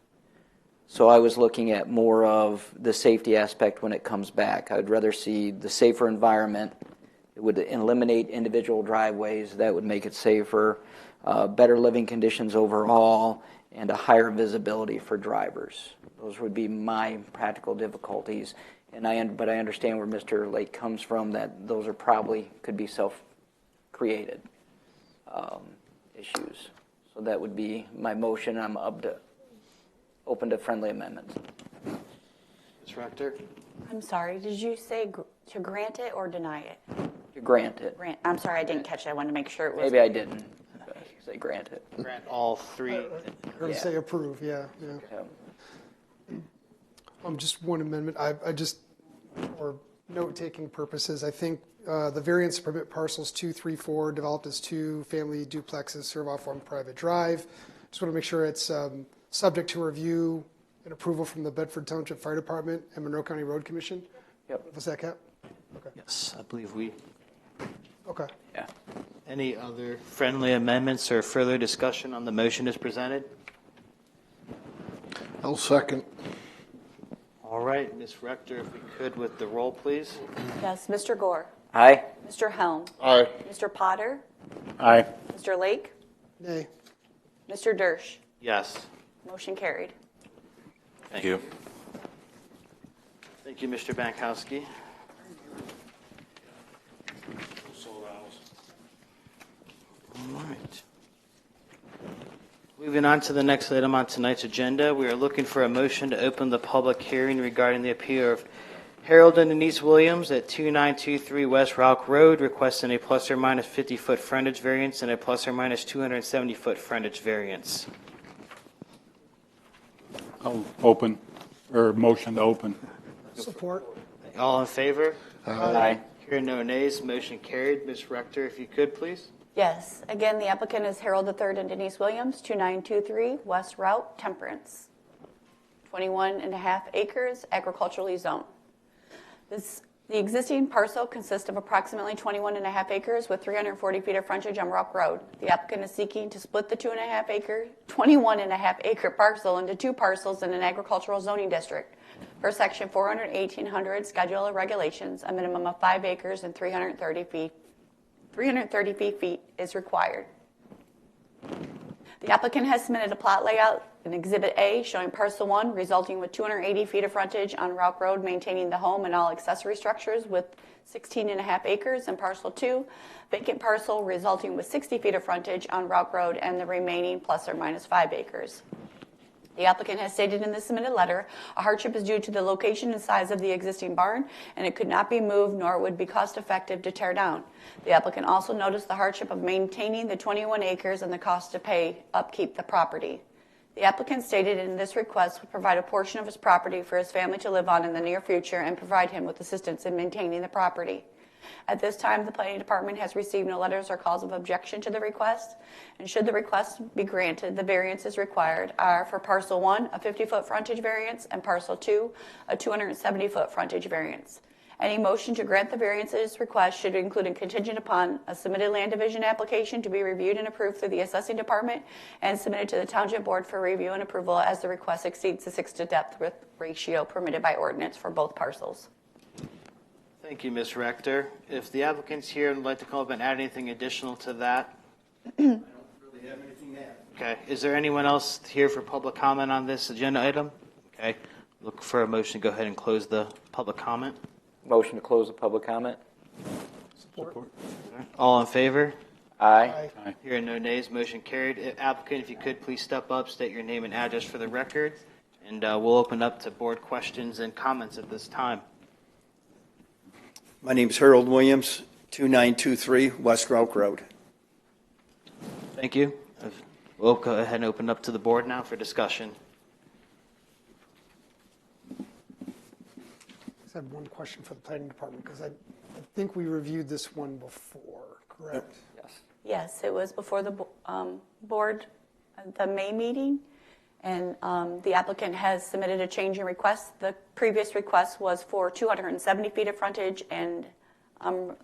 So I was looking at more of the safety aspect when it comes back. I would rather see the safer environment. It would eliminate individual driveways. That would make it safer, better living conditions overall, and a higher visibility for drivers. Those would be my practical difficulties. But I understand where Mr. Lake comes from, that those are probably could be self-created issues. So that would be my motion. I'm open to friendly amendments. Ms. Rector? I'm sorry, did you say to grant it or deny it? To grant it. Grant. I'm sorry, I didn't catch it. I wanted to make sure it was. Maybe I didn't say grant it. Grant all three. Or to say approve, yeah. Just one amendment. I just, for note-taking purposes, I think the variance to permit parcels 2, 3, 4 developed as two-family duplexes serve off one private drive. Just want to make sure it's subject to review and approval from the Bedford Township Fire Department and Monroe County Road Commission. Yep. Was that cap? Okay. Yes, I believe we. Okay. Yeah. Any other friendly amendments or further discussion on the motion as presented? I'll second. All right, Ms. Rector, if we could with the roll, please. Yes, Mr. Gore. Aye. Mr. Helm. Aye. Mr. Potter. Aye. Mr. Lake. Nay. Mr. Dersch. Yes. Motion carried. Thank you. Thank you, Mr. Bankowski. All right. Moving on to the next item on tonight's agenda, we are looking for a motion to open the public hearing regarding the appeal of Harold and Denise Williams at 2923 West Rock Road, requesting a plus or minus 50-foot frontage variance and a plus or minus 270-foot frontage variance. I'll open, or motion to open. Support. All in favor? Aye. Hearing no nays, motion carried. Ms. Rector, if you could, please. Yes. Again, the applicant is Harold III and Denise Williams, 2923 West Route, Temperance. 21.5 acres, agriculturally zoned. The existing parcel consists of approximately 21.5 acres with 340 feet of frontage on Rock Road. The applicant is seeking to split the 21.5 acre parcel into two parcels in an agricultural zoning district. Per section 400-1800 Schedule of Regulations, a minimum of 5 acres and 330 feet is required. The applicant has submitted a plot layout in Exhibit A showing parcel 1 resulting with 280 feet of frontage on Rock Road, maintaining the home and all accessory structures with 16.5 acres, and parcel 2, vacant parcel resulting with 60 feet of frontage on Rock Road and the remaining plus or minus 5 acres. The applicant has stated in the submitted letter, a hardship is due to the location and size of the existing barn, and it could not be moved nor would be cost effective to tear down. The applicant also noticed the hardship of maintaining the 21 acres and the cost to pay upkeep the property. The applicant stated in this request would provide a portion of his property for his family to live on in the near future and provide him with assistance in maintaining the property. At this time, the planning department has received no letters or calls of objection to the request, and should the request be granted, the variances required are for parcel 1, a 50-foot frontage variance, and parcel 2, a 270-foot frontage variance. Any motion to grant the variances request should include a contingent upon a submitted land division application to be reviewed and approved through the assessing department and submitted to the township board for review and approval as the request exceeds the 6-to-depth ratio permitted by ordinance for both parcels. Thank you, Ms. Rector. If the applicant's here and would like to come up and add anything additional to that? I don't really have anything to add. Okay. Is there anyone else here for public comment on this agenda item? Okay. Look for a motion to go ahead and close the public comment. Motion to close the public comment. Support. All in favor? Aye. Hearing no nays, motion carried. Applicant, if you could please step up, state your name and address for the record, and we'll open up to board questions and comments at this time. My name is Harold Williams, 2923 West Route Road. Thank you. We'll go ahead and open up to the board now for discussion. I have one question for the planning department because I think we reviewed this one before, correct? Yes. Yes, it was before the board, the May meeting, and the applicant has submitted a change in request. The previous request was for 270 feet of frontage, and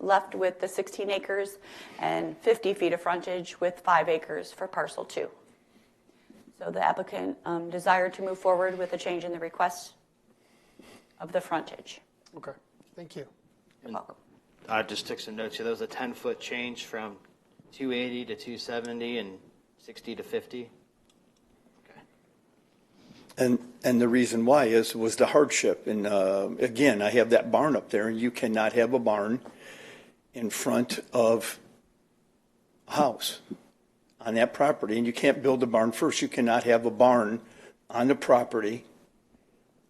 left with the 16 acres and 50 feet of frontage with 5 acres for parcel 2. So the applicant desired to move forward with a change in the request of the frontage. Okay, thank you. You're welcome. I just took some notes here. That was a 10-foot change from 280 to 270 and 60 to 50. And the reason why was the hardship. And again, I have that barn up there, and you cannot have a barn in front of a house on that property. And you can't build a barn first. You cannot have a barn on the property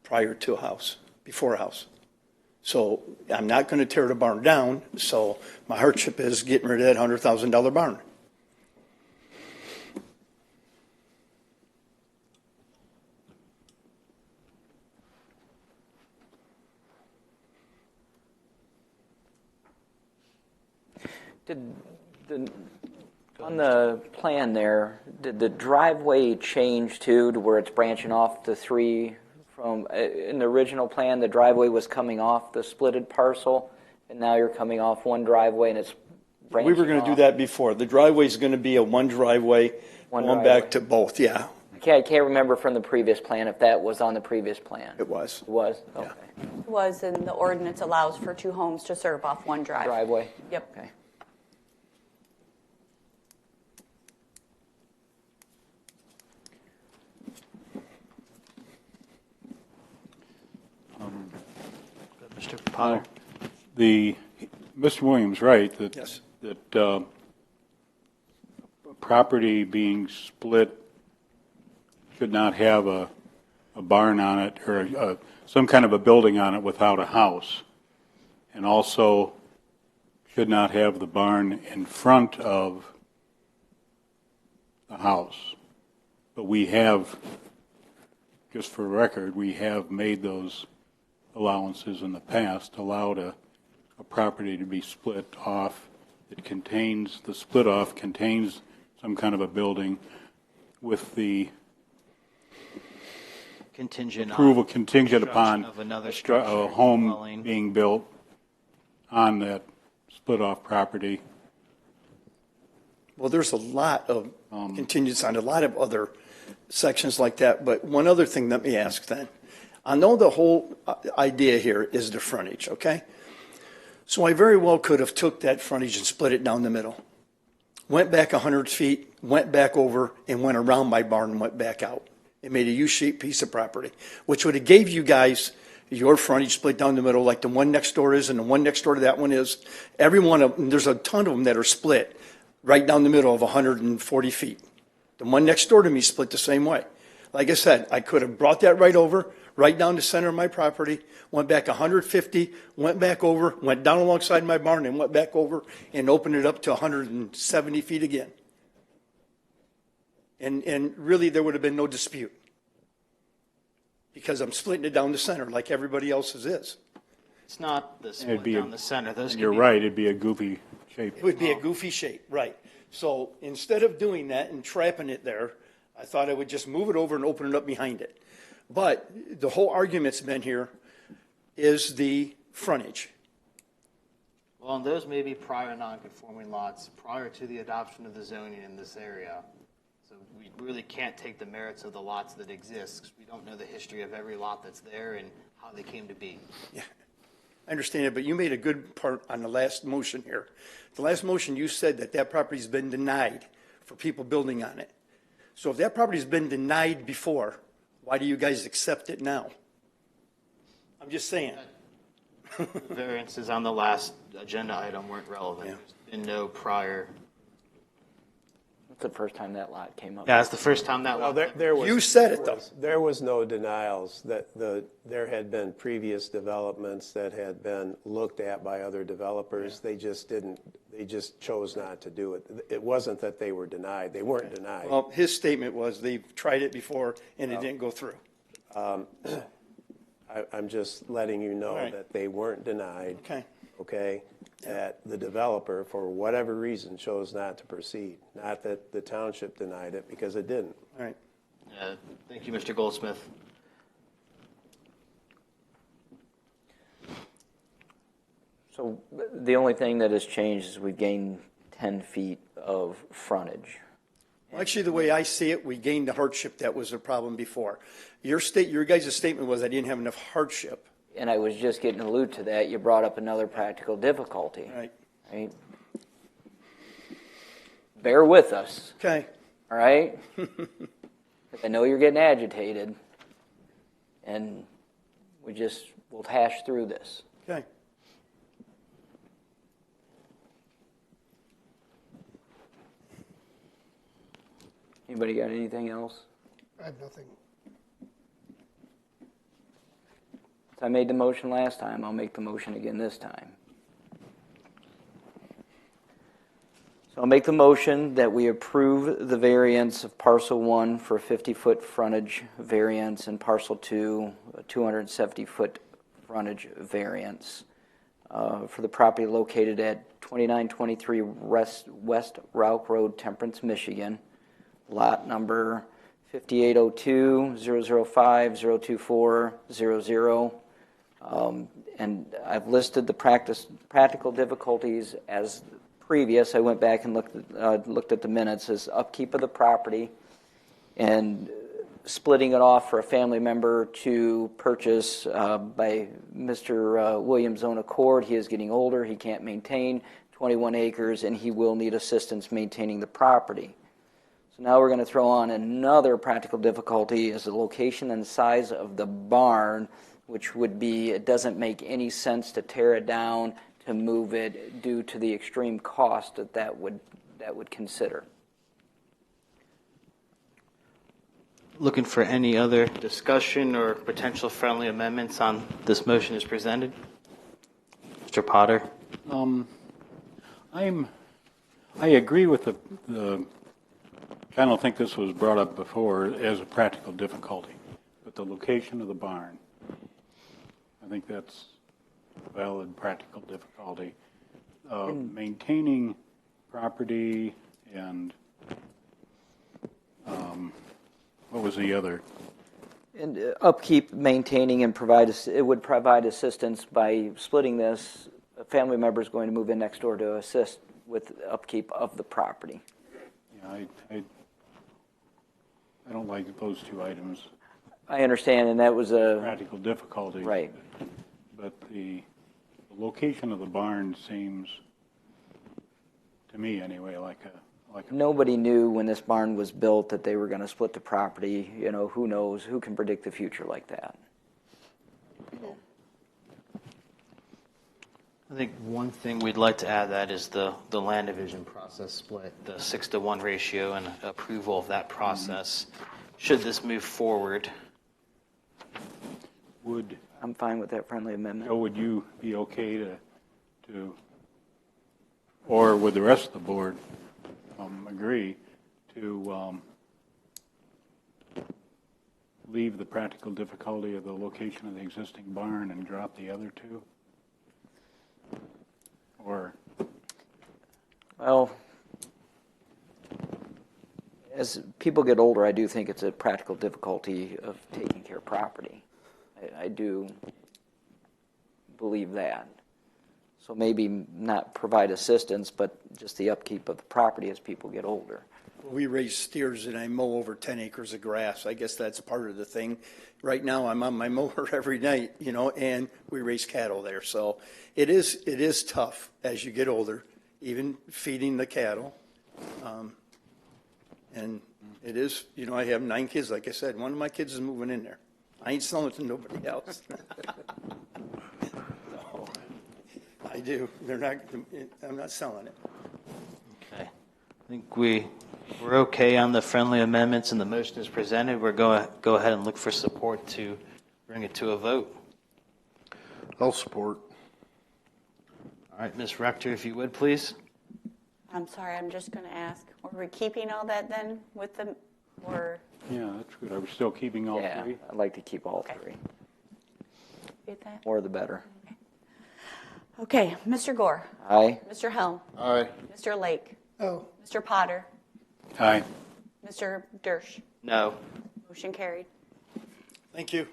prior to a house, before a house. So I'm not going to tear the barn down. So my hardship is getting rid of that $100,000 barn. On the plan there, did the driveway change too to where it's branching off to 3 from, in the original plan, the driveway was coming off the splitted parcel, and now you're coming off one driveway and it's branching We were going to do off? that before. The driveway is going to be a one driveway, going back to both, yeah. I can't remember from the previous plan if that was on the previous plan. It was. It was? Yeah. Okay. It was, and the ordinance allows for 2 homes to serve off one drive. Driveway? Yep. Okay. Mr. Potter. Mr. Williams, right, that, Yes. that property being split should not have a barn on it or some kind of a building on it without a house. And also should not have the barn in front of the house. But we have, just for record, we have made those allowances in the past, allowed a property to be split off. It contains, the split off contains some kind of a building with the Contingent approval on contingent upon construction of another a structure, home dwelling. being built on that split off property. Well, there's a lot of contingents on a lot of other sections like that. But one other thing, let me ask then. I know the whole idea here is the frontage, okay? So I very well could have took that frontage and split it down the middle. Went back 100 feet, went back over, and went around my barn and went back out. It made a U-shaped piece of property, which would have gave you guys your frontage split down the middle like the one next door is and the one next door to that one is. Every one of them, there's a ton of them that are split right down the middle of 140 feet. The one next door to me split the same way. Like I said, I could have brought that right over, right down the center of my property, went back 150, went back over, went down alongside my barn and went back over and opened it up to 170 feet again. And really there would have been no dispute because I'm splitting it down the center like everybody else's is. It's not the It'd split be down the center. Those You're could be- right, it'd be a goofy shape. It would be a goofy shape, right. So instead of doing that and trapping it there, I thought I would just move it over and open it up behind it. But the whole argument's been here is the frontage. Well, and those may be prior non-conforming lots prior to the adoption of the zoning in this area. So we really can't take the merits of the lots that exist, because we don't know the history of every lot that's there and how they came to be. Yeah, I understand it, but you made a good part on the last motion here. The last motion, you said that that property's been denied for people building on it. So if that property's been denied before, why do you guys accept it now? I'm just saying. The variances on the last agenda item weren't relevant. Yeah. There's been no prior. It's the first time that lot came up. Yeah, it's the first time that Well, lot. there was. You said it, though. There was no denials that there had been previous developments that had been looked at by other developers. They just chose not to do it. It wasn't that they were denied. They weren't denied. Well, his statement was they've tried it before and it didn't go through. I'm just letting you know All right. that they weren't denied. Okay. Okay? That the developer, for whatever reason, chose not to proceed. Not that the township denied it, because it didn't. All right. Thank you, Mr. Goldsmith. So the only thing that has changed is we've gained 10 feet of frontage. Well, actually, the way I see it, we gained the hardship that was a problem before. Your guys' statement was I didn't have enough hardship. And I was just getting to allude to that. You brought up another practical difficulty. Right. Right? Bear with us, Okay. all right? I know you're getting agitated, and we'll hash through this. Okay. Anybody got anything else? I have nothing. I made the motion last time. I'll make the motion again this time. So I'll make the motion that we approve the variance of parcel 1 for 50-foot frontage variance and parcel 2, a 270-foot frontage variance for the property located at 2923 West Route Road, Temperance, Michigan, lot number 5802-005-024-00. And I've listed the practical difficulties as previous. I went back and looked at the minutes as upkeep of the property and splitting it off for a family member to purchase by Mr. Williams' own accord. He is getting older. He can't maintain 21 acres, and he will need assistance maintaining the property. So now we're going to throw on another practical difficulty is the location and size of the barn, which would be it doesn't make any sense to tear it down to move it due to the extreme cost that would consider. Looking for any other discussion or potential friendly amendments on this motion as presented? Mr. Potter? I agree with the I don't think this was brought up before as a practical difficulty, but the location of the barn, I think that's a valid practical difficulty. Maintaining property and what was the other? And upkeep, maintaining, and it would provide assistance by splitting this. A family member is going to move in next door to assist with upkeep of the property. Yeah, I don't like those two items. I understand, and that was a Practical difficulty. right. But the location of the barn seems, to me anyway, like a Nobody knew when this barn was built that they were going to split the property. You know, who knows? Who can predict the future like that? I think one thing we'd like to add that is the land division process split, the 6-to-1 ratio and approval of that process. Should this move forward? I'm fine with that friendly amendment. Joe, would you be okay to, or would the rest of the board agree to leave the practical difficulty of the location of the existing barn and drop the other two? Or Well, as people get older, I do think it's a practical difficulty of taking care of property. I do. believe that. So maybe not provide assistance, but just the upkeep of the property as people get older. We raise steers and I mow over 10 acres of grass. I guess that's part of the thing. Right now, I'm on my mower every night, you know, and we raise cattle there. So it is tough as you get older, even feeding the cattle. And it is, you know, I have 9 kids, like I said. One of my kids is moving in there. I ain't selling it to nobody else. No, I do. I'm not selling it. Okay. I think we're okay on the friendly amendments and the motion is presented. We're go ahead and look for support to bring it to a vote. I'll support. All right, Ms. Rector, if you would, please. I'm sorry, I'm just going to ask, were we keeping all that then with them, or? Yeah, that's good. Are we still keeping all Yeah, three? I'd like to keep all Okay. 3. Get that? More the better. Okay, Mr. Gore, Aye. Mr. Helm, Aye. Mr. Lake, Oh, Mr. Potter, Aye. Mr. Dersch. No. Motion carried. Thank you.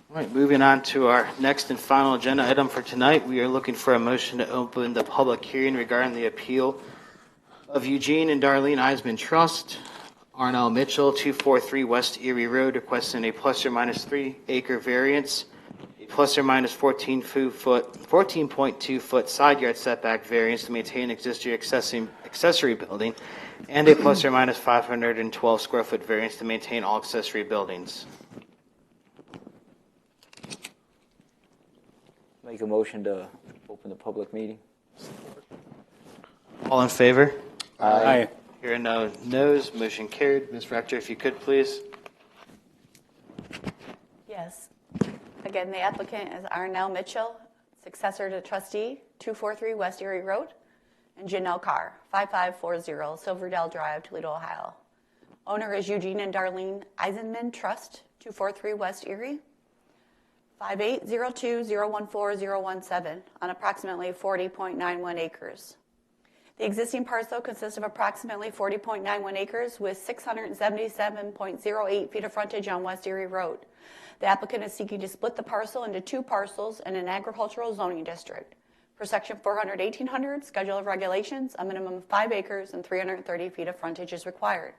All right, moving on to our next and final agenda item for tonight. We are looking for a motion to open the public hearing regarding the appeal of Eugene and Darlene Eisman Trust, Arnell Mitchell, 243 West Erie Road, requesting a plus or minus 3 acre variance, a plus or minus 14.2 foot side yard setback variance to maintain existing accessory building, and a plus or minus 512 square foot variance to maintain all accessory buildings. Make a motion to open the public meeting. All in favor? Aye. Hearing no no's, motion carried. Ms. Rector, if you could, please. Yes. Again, the applicant is Arnell Mitchell, successor to trustee, 243 West Erie Road, and Janelle Carr, 5540 Silverdale Drive, Toledo, Ohio. Owner is Eugene and Darlene Eisenman Trust, 243 West Erie, 5802-014-017 on approximately 40.91 acres. The existing parcel consists of approximately 40.91 acres with 677.08 feet of frontage on West Erie Road. The applicant is seeking to split the parcel into 2 parcels in an agricultural zoning district. For Section 400-1800 Schedule of Regulations, a minimum of 5 acres and 330 feet of frontage is required.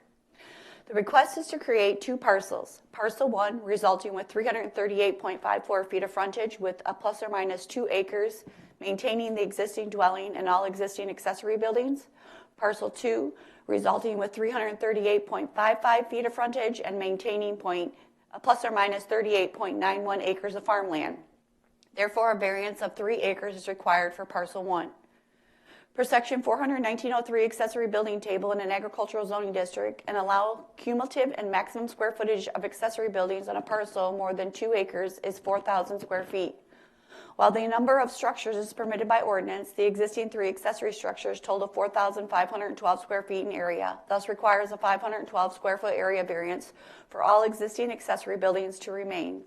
The request is to create 2 parcels. Parcel 1, resulting with 338.54 feet of frontage with a plus or minus 2 acres, maintaining the existing dwelling and all existing accessory buildings. Parcel 2, resulting with 338.55 feet of frontage and maintaining a plus or minus 38.91 acres of farmland. Therefore, a variance of 3 acres is required for Parcel 1. Per Section 400-1903 accessory building table in an agricultural zoning district and allow cumulative and maximum square footage of accessory buildings on a parcel more than 2 acres is 4,000 square feet. While the number of structures is permitted by ordinance, the existing 3 accessory structures total 4,512 square feet in area, thus requires a 512 square foot area variance for all existing accessory buildings to remain.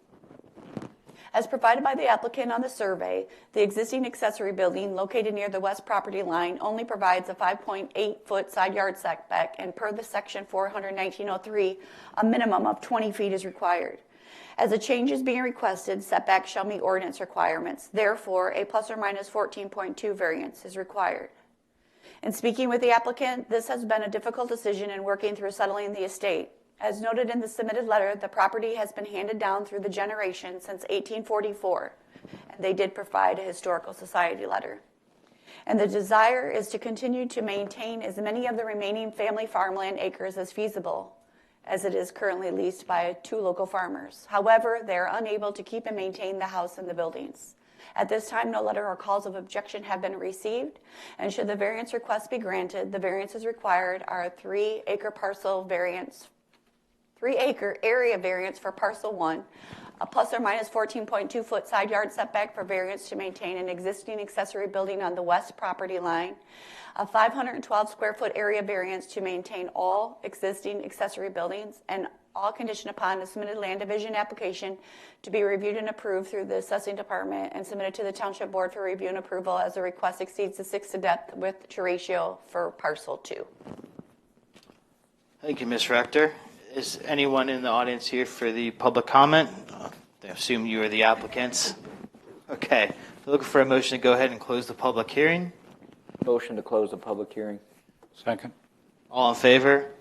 As provided by the applicant on the survey, the existing accessory building located near the west property line only provides a 5.8-foot side yard setback, and per the Section 400-1903, a minimum of 20 feet is required. As a change is being requested, setbacks shall meet ordinance requirements. Therefore, a plus or minus 14.2 variance is required. In speaking with the applicant, this has been a difficult decision in working through settling the estate. As noted in the submitted letter, the property has been handed down through the generation since 1844, and they did provide a historical society letter. And the desire is to continue to maintain as many of the remaining family farmland acres as feasible, as it is currently leased by 2 local farmers. However, they are unable to keep and maintain the house and the buildings. At this time, no letter or calls of objection have been received, and should the variance request be granted, the variances required are a 3-acre parcel variance, 3-acre area variance for Parcel 1, a plus or minus 14.2 foot side yard setback for variance to maintain an existing accessory building on the west property line, a 512 square foot area variance to maintain all existing accessory buildings, and all conditioned upon the submitted land division application to be reviewed and approved through the assessing department and submitted to the township board for review and approval as the request exceeds the 6 to depth width to ratio for parcel 2. Thank you, Ms. Rector. Is anyone in the audience here for the public comment? I assume you are the applicants. Okay. Looking for a motion to go ahead and close the public hearing. Motion to close the public hearing. Second. All in favor?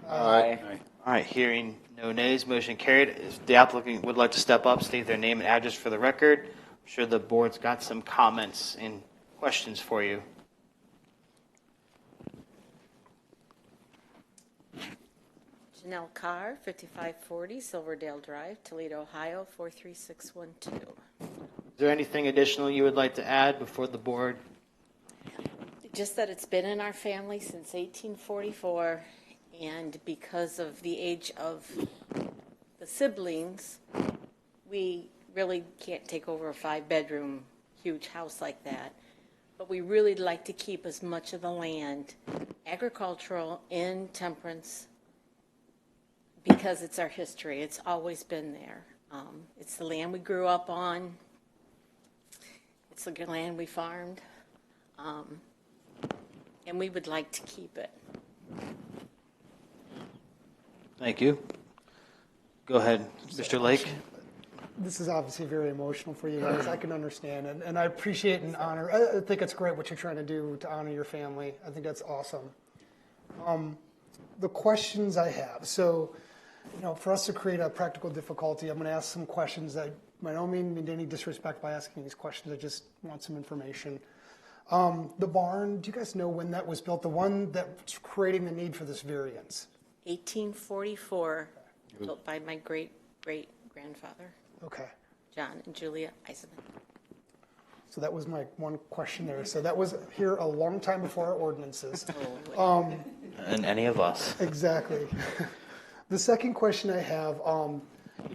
Aye. All right, hearing no nays, motion carried. If the applicant would like to step up, state their name and address for the record. I'm sure the board's got some comments and questions for you. Janelle Carr, 5540 Silverdale Drive, Toledo, Ohio, 43612. Is there anything additional you would like to add before the board? Just that it's been in our family since 1844, and because of the age of the siblings, we really can't take over a 5-bedroom huge house like that. But we really like to keep as much of the land agricultural in Temperance because it's our history. It's always been there. It's the land we grew up on. It's the land we farmed. And we would like to keep it. Thank you. Go ahead, Mr. Lake. This is obviously very emotional for you guys. I can understand, and I appreciate and honor. I think it's great what you're trying to do to honor your family. I think that's awesome. The questions I have, so, for us to create a practical difficulty, I'm going to ask some questions that by no means mean any disrespect by asking these questions. I just want some information. The barn, do you guys know when that was built? The one that's creating the need for this variance? 1844, built by my great-great-grandfather, Okay. John and Julia Eisenman. So that was my one question there. So that was here a long time before our ordinances. And any of us. Exactly. The second question I have,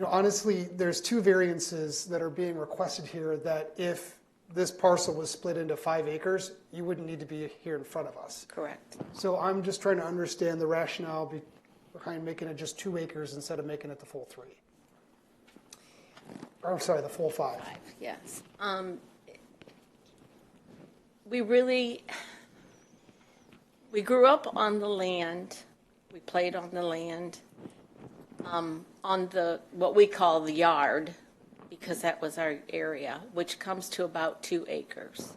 honestly, there's 2 variances that are being requested here that if this parcel was split into 5 acres, you wouldn't need to be here in front of us. Correct. So I'm just trying to understand the rationale behind making it just 2 acres instead of making it the full 3. Or, sorry, the full 5. Yes. We grew up on the land. We played on the land, on what we call the yard, because that was our area, which comes to about 2 acres.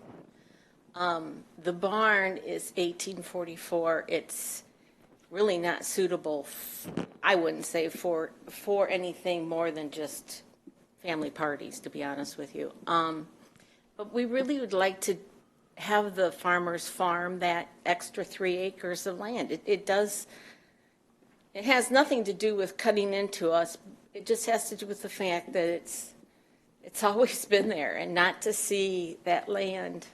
The barn is 1844. It's really not suitable, I wouldn't say, for anything more than just family parties, to be honest with you. But we really would like to have the farmers farm that extra 3 acres of land. It has nothing to do with cutting into us. It just has to do with the fact that it's always been there, and not to see that land.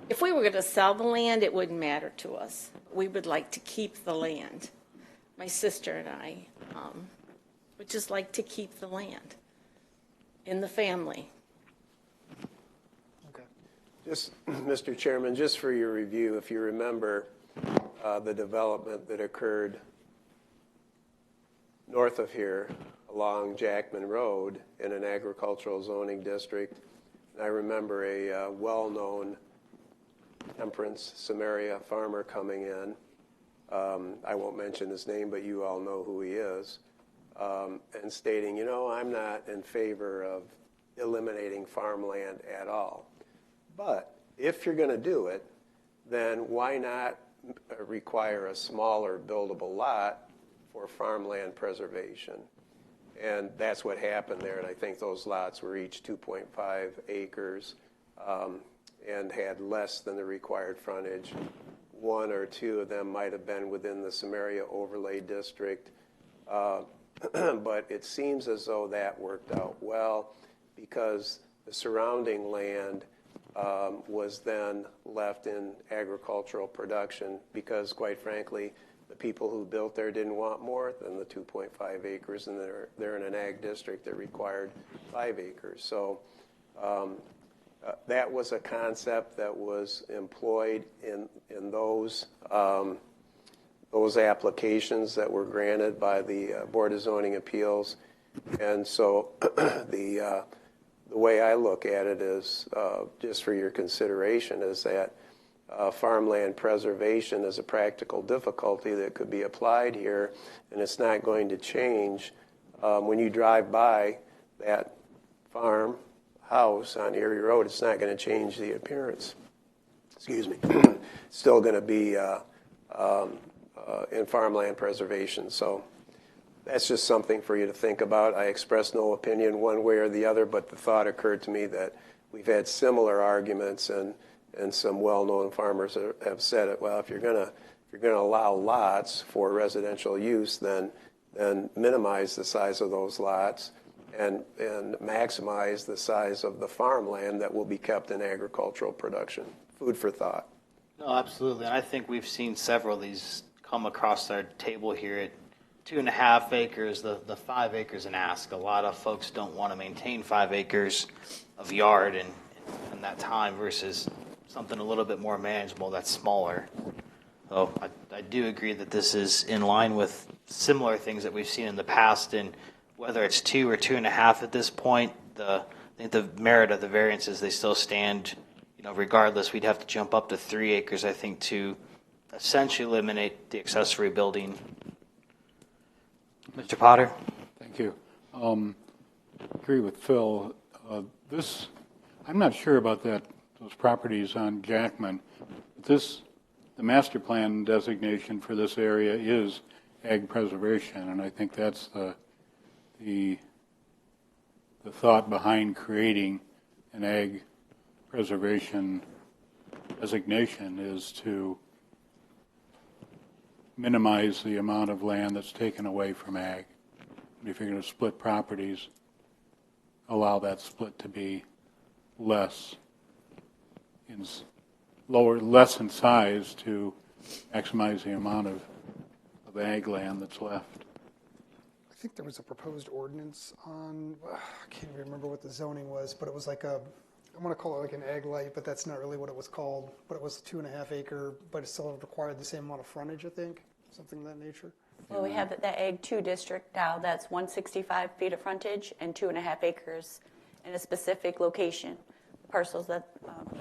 If we were going to sell the land, it wouldn't matter to us. We would like to keep the land. My sister and I would just like to keep the land in the family. Okay. Just, Mr. Chairman, just for your review, if you remember the development that occurred north of here along Jackman Road in an agricultural zoning district, I remember a well-known Temperance Samaria farmer coming in. I won't mention his name, but you all know who he is, and stating, I'm not in favor of eliminating farmland at all. But if you're going to do it, then why not require a smaller buildable lot for farmland preservation? And that's what happened there, and I think those lots were each 2.5 acres and had less than the required frontage. 1 or 2 of them might have been within the Samaria Overlay District, but it seems as though that worked out well because the surrounding land was then left in agricultural production because, quite frankly, the people who built there didn't want more than the 2.5 acres, and they're in an ag district that required 5 acres. So that was a concept that was employed in those those applications that were granted by the Board of Zoning Appeals. And so the way I look at it is, just for your consideration, is that farmland preservation is a practical difficulty that could be applied here, and it's not going to change. When you drive by that farm house on Erie Road, it's not going to change the appearance. Excuse me. It's still going to be in farmland preservation. So that's just something for you to think about. I express no opinion one way or the other, but the thought occurred to me that we've had similar arguments, and some well-known farmers have said it. Well, if you're going to allow lots for residential use, then minimize the size of those lots and maximize the size of the farmland that will be kept in agricultural production. Food for thought. No, absolutely. And I think we've seen several of these come across our table here at 2.5 acres, the 5 acres, and ask. A lot of folks don't want to maintain 5 acres of yard in that time versus something a little bit more manageable that's smaller. So I do agree that this is in line with similar things that we've seen in the past, and whether it's 2 or 2.5 at this point, I think the merit of the variances, they still stand. Regardless, we'd have to jump up to 3 acres, I think, to essentially eliminate the accessory building. Mr. Potter? Thank you. Agree with Phil. I'm not sure about those properties on Jackman. The master plan designation for this area is ag preservation, and I think that's the thought behind creating an ag preservation designation is to minimize the amount of land that's taken away from ag. And if you're going to split properties, allow that split to be less in size to maximize the amount of ag land that's left. I think there was a proposed ordinance on, I can't even remember what the zoning was, but it was like I want to call it like an ag light, but that's not really what it was called. But it was 2.5 acre, but it still required the same amount of frontage, I think, something of that nature. Well, we have the Ag 2 district now. That's 165 feet of frontage and 2.5 acres in a specific location. Parcels that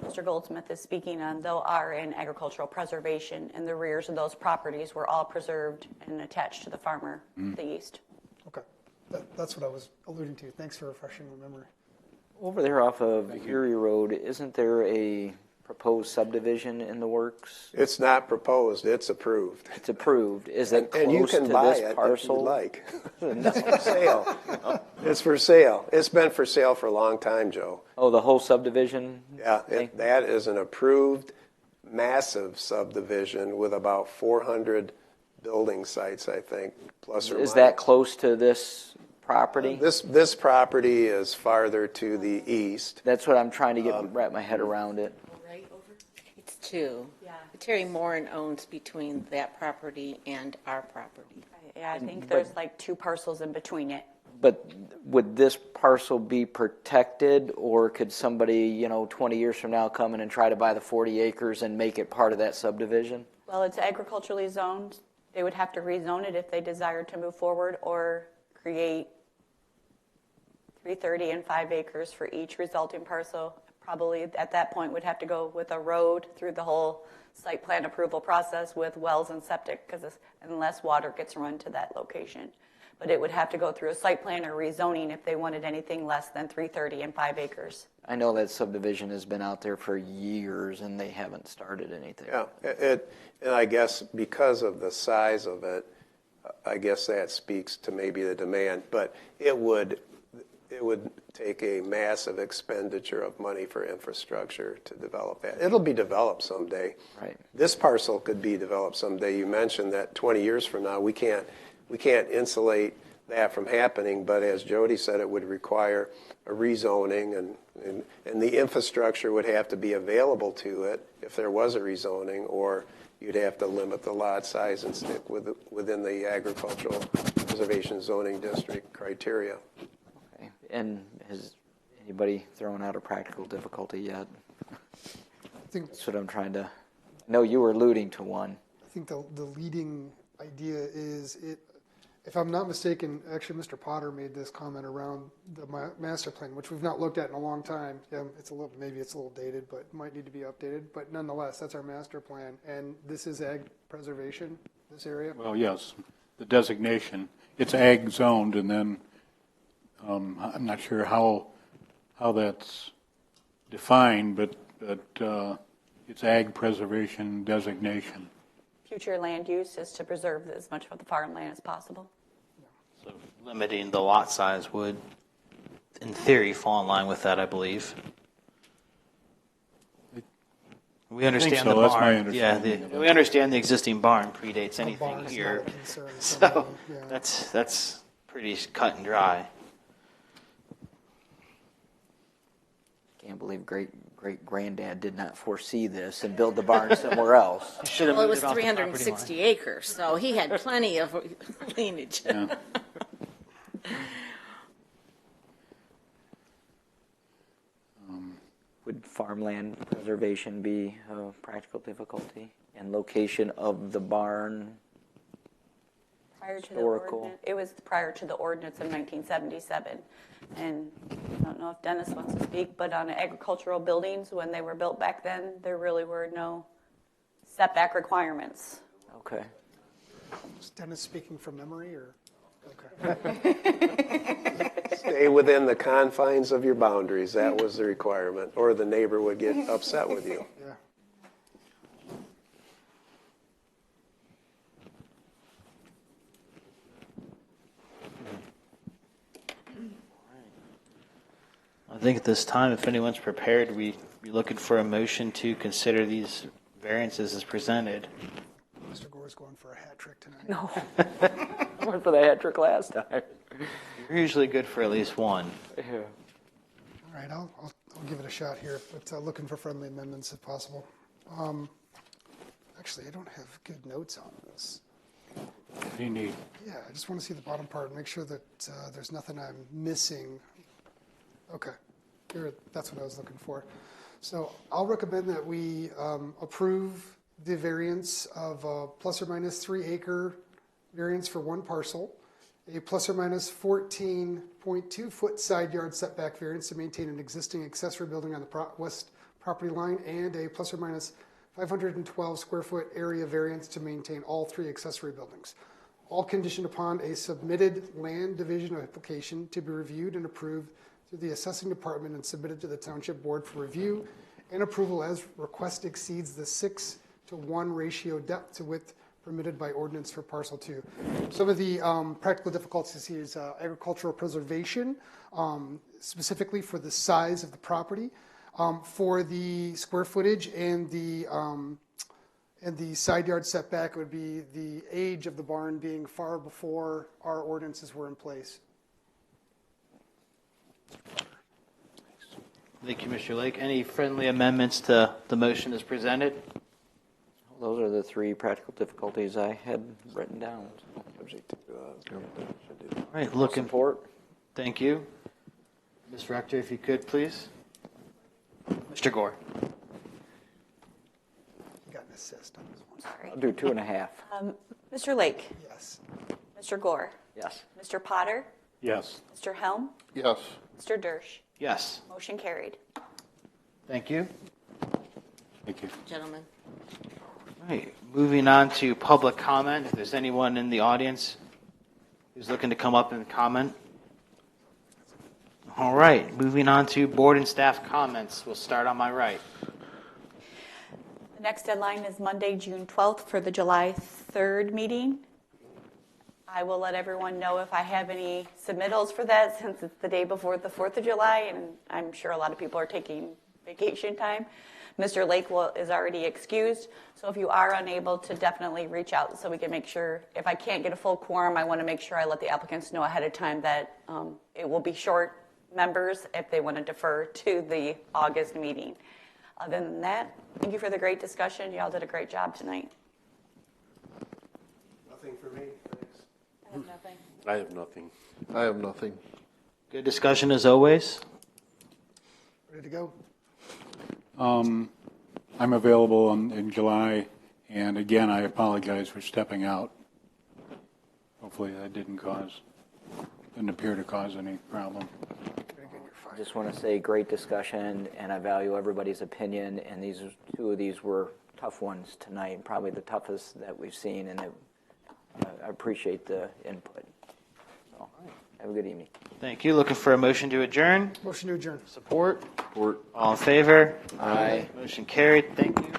Mr. Goldsmith is speaking on, though, are in agricultural preservation, and the rears of those properties were all preserved and attached to the farmer to the east. Okay, that's what I was alluding to. Thanks for refreshing my memory. Over there off of Erie Road, isn't there a proposed subdivision in the works? It's not proposed, it's approved. It's approved. Is it close and you can to buy this it parcel? if you like. It's for sale. It's for sale. It's been for sale for a long time, Joe. Oh, the whole subdivision? Yeah, that is an approved, massive subdivision with about 400 building sites, I think, plus or minus. Is that close to this property? This property is farther to the east. That's what I'm trying to wrap my head around it. Right over? It's 2. Yeah. Terry Moran owns between that property and our property. Yeah, I think there's like 2 parcels in between it. But would this parcel be protected, or could somebody, 20 years from now come in and try to buy the 40 acres and make it part of that subdivision? Well, it's agriculturally zoned. They would have to rezone it if they desired to move forward, or create 330 and 5 acres for each resulting parcel. Probably at that point would have to go with a road through the whole site plan approval process with wells and septic, unless water gets run to that location. But it would have to go through a site plan or rezoning if they wanted anything less than 330 and 5 acres. I know that subdivision has been out there for years and they haven't started anything. Yeah, and I guess because of the size of it, I guess that speaks to maybe the demand, but it would take a massive expenditure of money for infrastructure to develop that. It'll be developed someday. Right. This parcel could be developed someday. You mentioned that 20 years from now, we can't insulate that from happening, but as Jody said, it would require a rezoning, and the infrastructure would have to be available to it if there was a rezoning, or you'd have to limit the lot size and stick within the agricultural preservation zoning district criteria. Okay. And has anybody thrown out a practical difficulty yet? That's what I'm trying to. No, you were alluding to one. I think the leading idea is if I'm not mistaken, actually Mr. Potter made this comment around the master plan, which we've not looked at in a long time. Maybe it's a little dated, but might need to be updated. But nonetheless, that's our master plan. And this is ag preservation, this area? Well, yes, the designation, it's ag zoned, and then I'm not sure how that's defined, but it's ag preservation designation. Future land use is to preserve as much of the farmland as possible. So limiting the lot size would, in theory, fall in line with that, I believe. We understand so. the That's my barn. understanding of it. We understand the existing barn predates anything barn is here. not a concern, So yeah. that's pretty cut and dry. Can't believe great granddad did not foresee this and build the barn somewhere else. Should have Well, it moved was off the property line. 360 acres, so he had plenty of lineage. Yeah. Would farmland preservation be a practical difficulty? And location of the barn? Prior to the Historical. ordinance, it was prior to the ordinance of 1977. And I don't know if Dennis wants to speak, but on agricultural buildings, when they were built back then, there really were no setback requirements. Okay. Is Dennis speaking from memory or? Okay. Stay within the confines of your boundaries. That was the requirement, or the neighbor would get upset with you. Yeah. I think at this time, if anyone's prepared, we'd be looking for a motion to consider these variances as presented. Mr. Gore's going for a hat trick tonight. No. I went for the hat trick last time. You're usually good for at least one. Yeah. All right, I'll give it a shot here, but looking for friendly amendments if possible. Actually, I don't have good notes on this. What do you need? Yeah, I just want to see the bottom part and make sure that there's nothing I'm missing. Okay, here, that's what I was looking for. So I'll recommend that we approve the variance of a plus or minus 3 acre variance for one parcel, a plus or minus 14.2 foot side yard setback variance to maintain an existing accessory building on the west property line, and a plus or minus 512 square foot area variance to maintain all 3 accessory buildings. All conditioned upon a submitted land division application to be reviewed and approved through the assessing department and submitted to the township board for review and approval as request exceeds the 6:1 ratio depth to width permitted by ordinance for parcel 2. Some of the practical difficulties here is agricultural preservation, specifically for the size of the property, for the square footage and the side yard setback. It would be the age of the barn being far before our ordinances were in place. Thank you, Mr. Lake. Any friendly amendments to the motion as presented? Those are the 3 practical difficulties I had written down. All right, looking. Support. Thank you. Ms. Rector, if you could, please. Mr. Gore. You got an assist on this one. Sorry. I'll do 2.5. Mr. Lake, Yes. Mr. Gore, Yes. Mr. Potter, Yes. Mr. Helm, Yes. Mr. Dersch. Yes. Motion carried. Thank you. Thank you. Gentlemen. All right, moving on to public comment. If there's anyone in the audience who's looking to come up and comment. All right, moving on to board and staff comments. We'll start on my right. The next deadline is Monday, June 12th for the July 3rd meeting. I will let everyone know if I have any submittals for that, since it's the day before the 4th of July, and I'm sure a lot of people are taking vacation time. Mr. Lake is already excused, so if you are unable to, definitely reach out so we can make sure. If I can't get a full quorum, I want to make sure I let the applicants know ahead of time that it will be short members if they want to defer to the August meeting. Other than that, thank you for the great discussion. You all did a great job tonight. Nothing for me, thanks. I have nothing. I have nothing. I have nothing. Good discussion as always. Ready to go? I'm available in July, and again, I apologize for stepping out. hopefully that didn't appear to cause any problem. I just want to say great discussion, and I value everybody's opinion, and two of these were tough ones tonight, probably the toughest that we've seen, and I appreciate the input. So, have a good evening. Thank you. Looking for a motion to adjourn? Motion to adjourn. Support? Support. All in favor? Aye. Motion carried. Thank you.